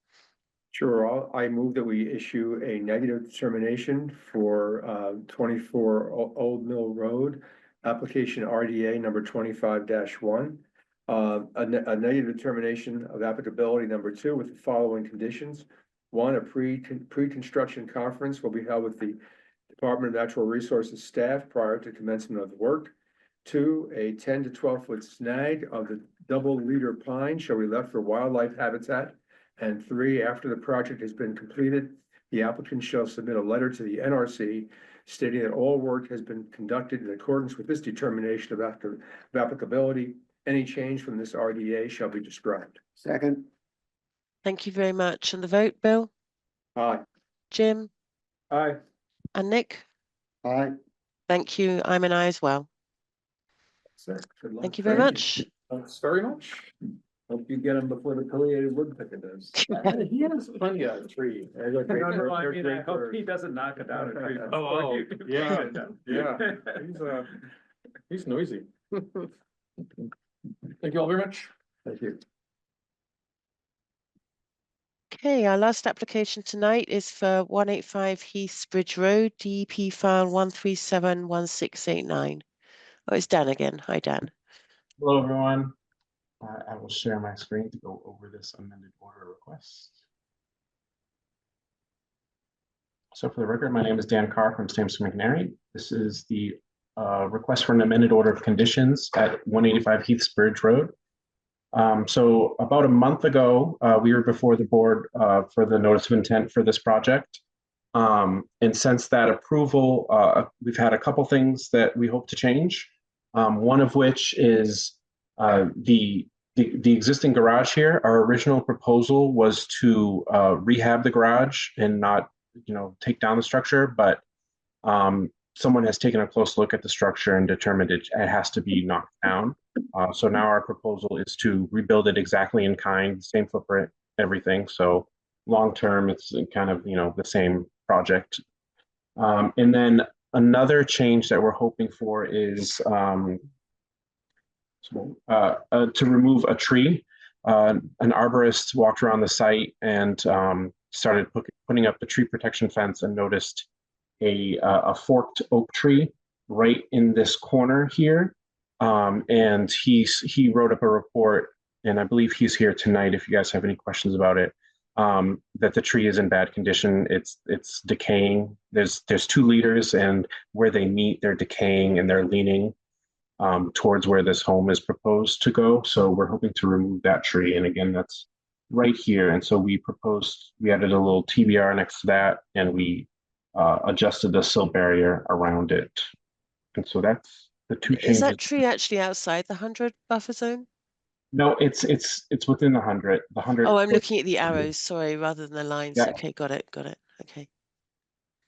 [SPEAKER 3] Sure, I move that we issue a negative determination for 24 Old Mill Road, application RDA number 25-1. A negative determination of applicability number 2 with the following conditions. 1, a pre-construction conference will be held with the Department of Natural Resources staff prior to commencement of the work. 2, a 10 to 12 foot snag of the double leader pine shall be left for wildlife habitat. And 3, after the project has been completed, the applicant shall submit a letter to the NRC stating that all work has been conducted in accordance with this determination of applicability. Any change from this RDA shall be described.
[SPEAKER 2] Second.
[SPEAKER 1] Thank you very much. And the vote, Bill,
[SPEAKER 3] Aye.
[SPEAKER 1] Jim,
[SPEAKER 3] Aye.
[SPEAKER 1] and Nick?
[SPEAKER 2] Aye.
[SPEAKER 1] Thank you. I'm an aye as well.
[SPEAKER 3] Good luck.
[SPEAKER 1] Thank you very much.
[SPEAKER 15] Thanks very much.
[SPEAKER 8] Hope you get them before the pileated woodpecker does.
[SPEAKER 15] He has plenty of trees.
[SPEAKER 8] I hope he doesn't knock it down a tree.
[SPEAKER 15] Oh,
[SPEAKER 8] before you
[SPEAKER 15] yeah,
[SPEAKER 8] put it down.
[SPEAKER 15] yeah. He's noisy. Thank you all very much.
[SPEAKER 3] Thank you.
[SPEAKER 1] Okay, our last application tonight is for 185 Heath Bridge Road, DEP file 1371689. Oh, it's Dan again. Hi, Dan.
[SPEAKER 9] Hello, everyone. I will share my screen to go over this amended order request. So for the record, my name is Dan Carr from Sampson McNary. This is the request for an amended order of conditions at 185 Heath Bridge Road. So about a month ago, we were before the board for the notice of intent for this project. And since that approval, we've had a couple things that we hope to change. One of which is the existing garage here. Our original proposal was to rehab the garage and not, take down the structure, but someone has taken a close look at the structure and determined it has to be knocked down. So now our proposal is to rebuild it exactly in kind, same footprint, everything. So long-term, it's kind of, the same project. And then another change that we're hoping for is to remove a tree. An arborist walked around the site and started putting up the tree protection fence and noticed a forked oak tree right in this corner here. And he wrote up a report, and I believe he's here tonight if you guys have any questions about it. That the tree is in bad condition. It's decaying. There's 2 leaders, and where they meet, they're decaying and they're leaning towards where this home is proposed to go. So we're hoping to remove that tree. And again, that's right here. And so we added a little TBR next to that, and we adjusted the sill barrier around it. And so that's the 2 changes.
[SPEAKER 1] Is that tree actually outside the 100 buffer zone?
[SPEAKER 9] No, it's within the 100. The 100.
[SPEAKER 1] Oh, I'm looking at the arrows, sorry, rather than the lines.
[SPEAKER 9] Yeah.
[SPEAKER 1] Okay, got it. Okay.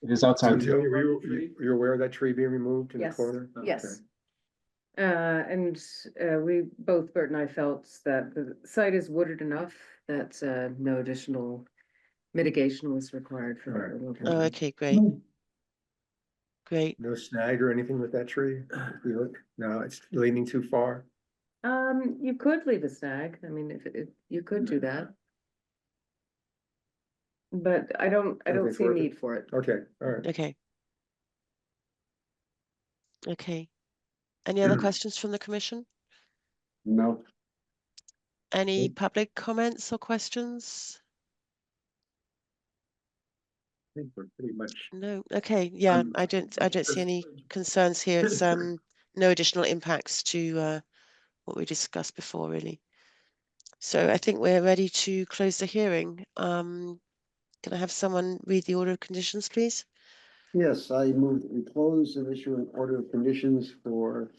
[SPEAKER 9] It is outside.
[SPEAKER 3] Cynthia, were you aware of that tree being removed in the
[SPEAKER 4] Yes,
[SPEAKER 3] corner?
[SPEAKER 4] yes. And we both, Bert and I, felt that the site is wooded enough that no additional mitigation was required for that removal.
[SPEAKER 1] Oh, okay, great. Great.
[SPEAKER 3] No snag or anything with that tree? If you look, no, it's leaning too far.
[SPEAKER 4] You could leave a snag, I mean, if you could do that. But I don't
[SPEAKER 3] Okay,
[SPEAKER 4] see a
[SPEAKER 3] worth it.
[SPEAKER 4] need for it.
[SPEAKER 3] Okay, all right.
[SPEAKER 1] Okay. Okay. Any other questions from the commission?
[SPEAKER 2] No.
[SPEAKER 1] Any public comments or questions?
[SPEAKER 8] I think we're pretty much.
[SPEAKER 1] No. Okay. Yeah, I don't see any concerns here. It's no additional impacts to what we discussed before, really. So I think we're ready to close the hearing. Can I have someone read the order of conditions, please?
[SPEAKER 2] Yes, I move that we close and issue an order of conditions for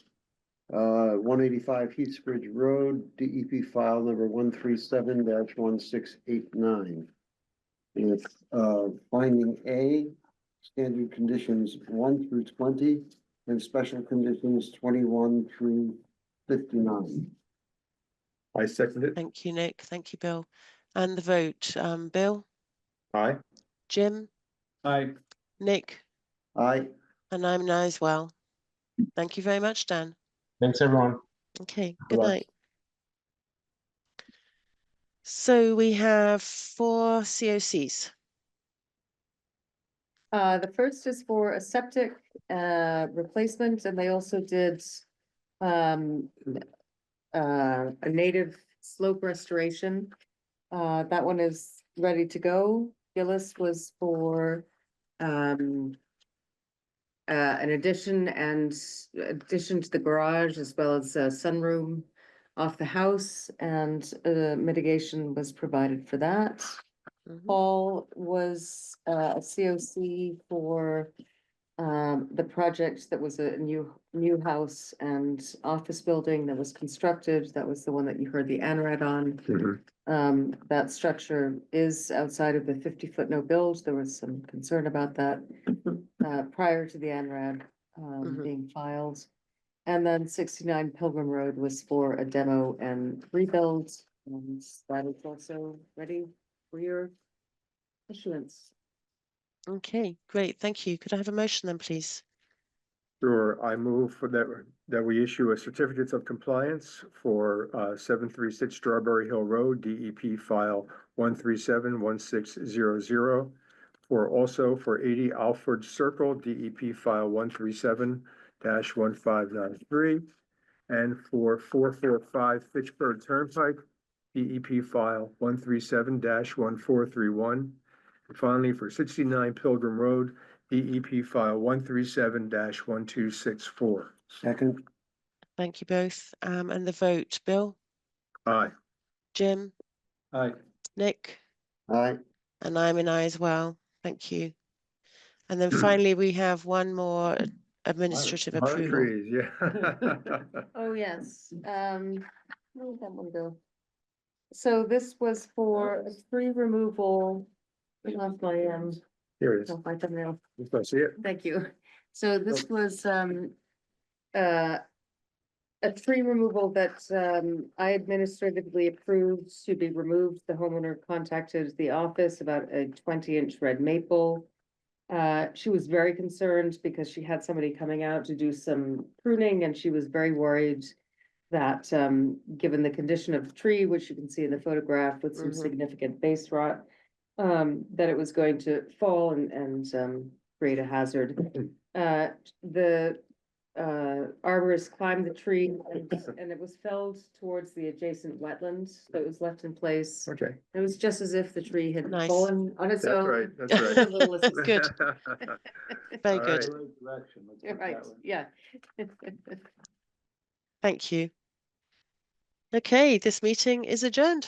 [SPEAKER 2] 185 Heathsbridge Road, DEP file number 137-1689. With finding A, standard conditions 1 through 20, and special conditions 21 through 59.
[SPEAKER 3] I second it.
[SPEAKER 1] Thank you, Nick. Thank you, Bill. And the vote, Bill,
[SPEAKER 3] Aye.
[SPEAKER 1] Jim,
[SPEAKER 8] Aye.
[SPEAKER 1] Nick,
[SPEAKER 2] Aye.
[SPEAKER 1] and I'm an aye as well. Thank you very much, Dan.
[SPEAKER 9] Thanks, everyone.
[SPEAKER 1] Okay, good
[SPEAKER 3] Bye-bye.
[SPEAKER 1] night. So we have 4 COCs.
[SPEAKER 4] The first is for a septic replacement, and they also did a native slope restoration. That one is ready to go. Gillis was for an addition to the garage, as well as a sunroom off the house, and mitigation was provided for that. Paul was a COC for the project that was a new house and office building that was constructed. That was the one that you heard the ANRAD on. That structure is outside of the 50-foot no build. There was some concern about that prior to the ANRAD being filed. And then 69 Pilgrim Road was for a demo and rebuild, and that is also ready for your issuance.
[SPEAKER 1] Okay, great. Thank you. Could I have a motion then, please?
[SPEAKER 3] Sure, I move for that we issue a certificate of compliance for 736 Strawberry Hill Road, DEP file 1371600. For 80 Alford Circle, DEP file 137-1593. And for 445 Fitchburg Turnpike, DEP file 137-1431. And finally, for 69 Pilgrim Road, DEP file 137-1264.
[SPEAKER 2] Second.
[SPEAKER 1] Thank you both. And the vote, Bill,
[SPEAKER 3] Aye.
[SPEAKER 1] Jim,
[SPEAKER 8] Aye.
[SPEAKER 1] Nick,
[SPEAKER 2] Aye.
[SPEAKER 1] and I'm an aye as well. Thank you. And then finally, we have one more administrative approval.
[SPEAKER 3] Trees, yeah.
[SPEAKER 4] Oh, yes, where did that one go? So this was for a tree removal. I lost my,
[SPEAKER 3] Here it is.
[SPEAKER 4] oh, my thumbnail.
[SPEAKER 3] Let's go see it.
[SPEAKER 4] Thank you. So this was, a tree removal that I administratively approved to be removed. The homeowner contacted the office about a 20-inch red maple. She was very concerned because she had somebody coming out to do some pruning, and she was very worried that given the condition of the tree, which you can see in the photograph with some
[SPEAKER 1] Mhm.
[SPEAKER 4] significant base rot, that it was going to fall and create a hazard. The arborist climbed the tree and it was felled towards the adjacent wetlands, so it was left in place.
[SPEAKER 3] Okay,
[SPEAKER 4] It was just as if the tree had
[SPEAKER 1] Nice.
[SPEAKER 4] fallen on its
[SPEAKER 3] that's
[SPEAKER 4] own.
[SPEAKER 3] right, that's right.
[SPEAKER 4] A little assistance.
[SPEAKER 1] Good. Very
[SPEAKER 3] All
[SPEAKER 1] good.
[SPEAKER 3] right.
[SPEAKER 8] Direction, let's put
[SPEAKER 4] Yeah,
[SPEAKER 8] it
[SPEAKER 4] right,
[SPEAKER 8] that way.
[SPEAKER 4] yeah.
[SPEAKER 1] Thank you. Okay, this meeting is adjourned.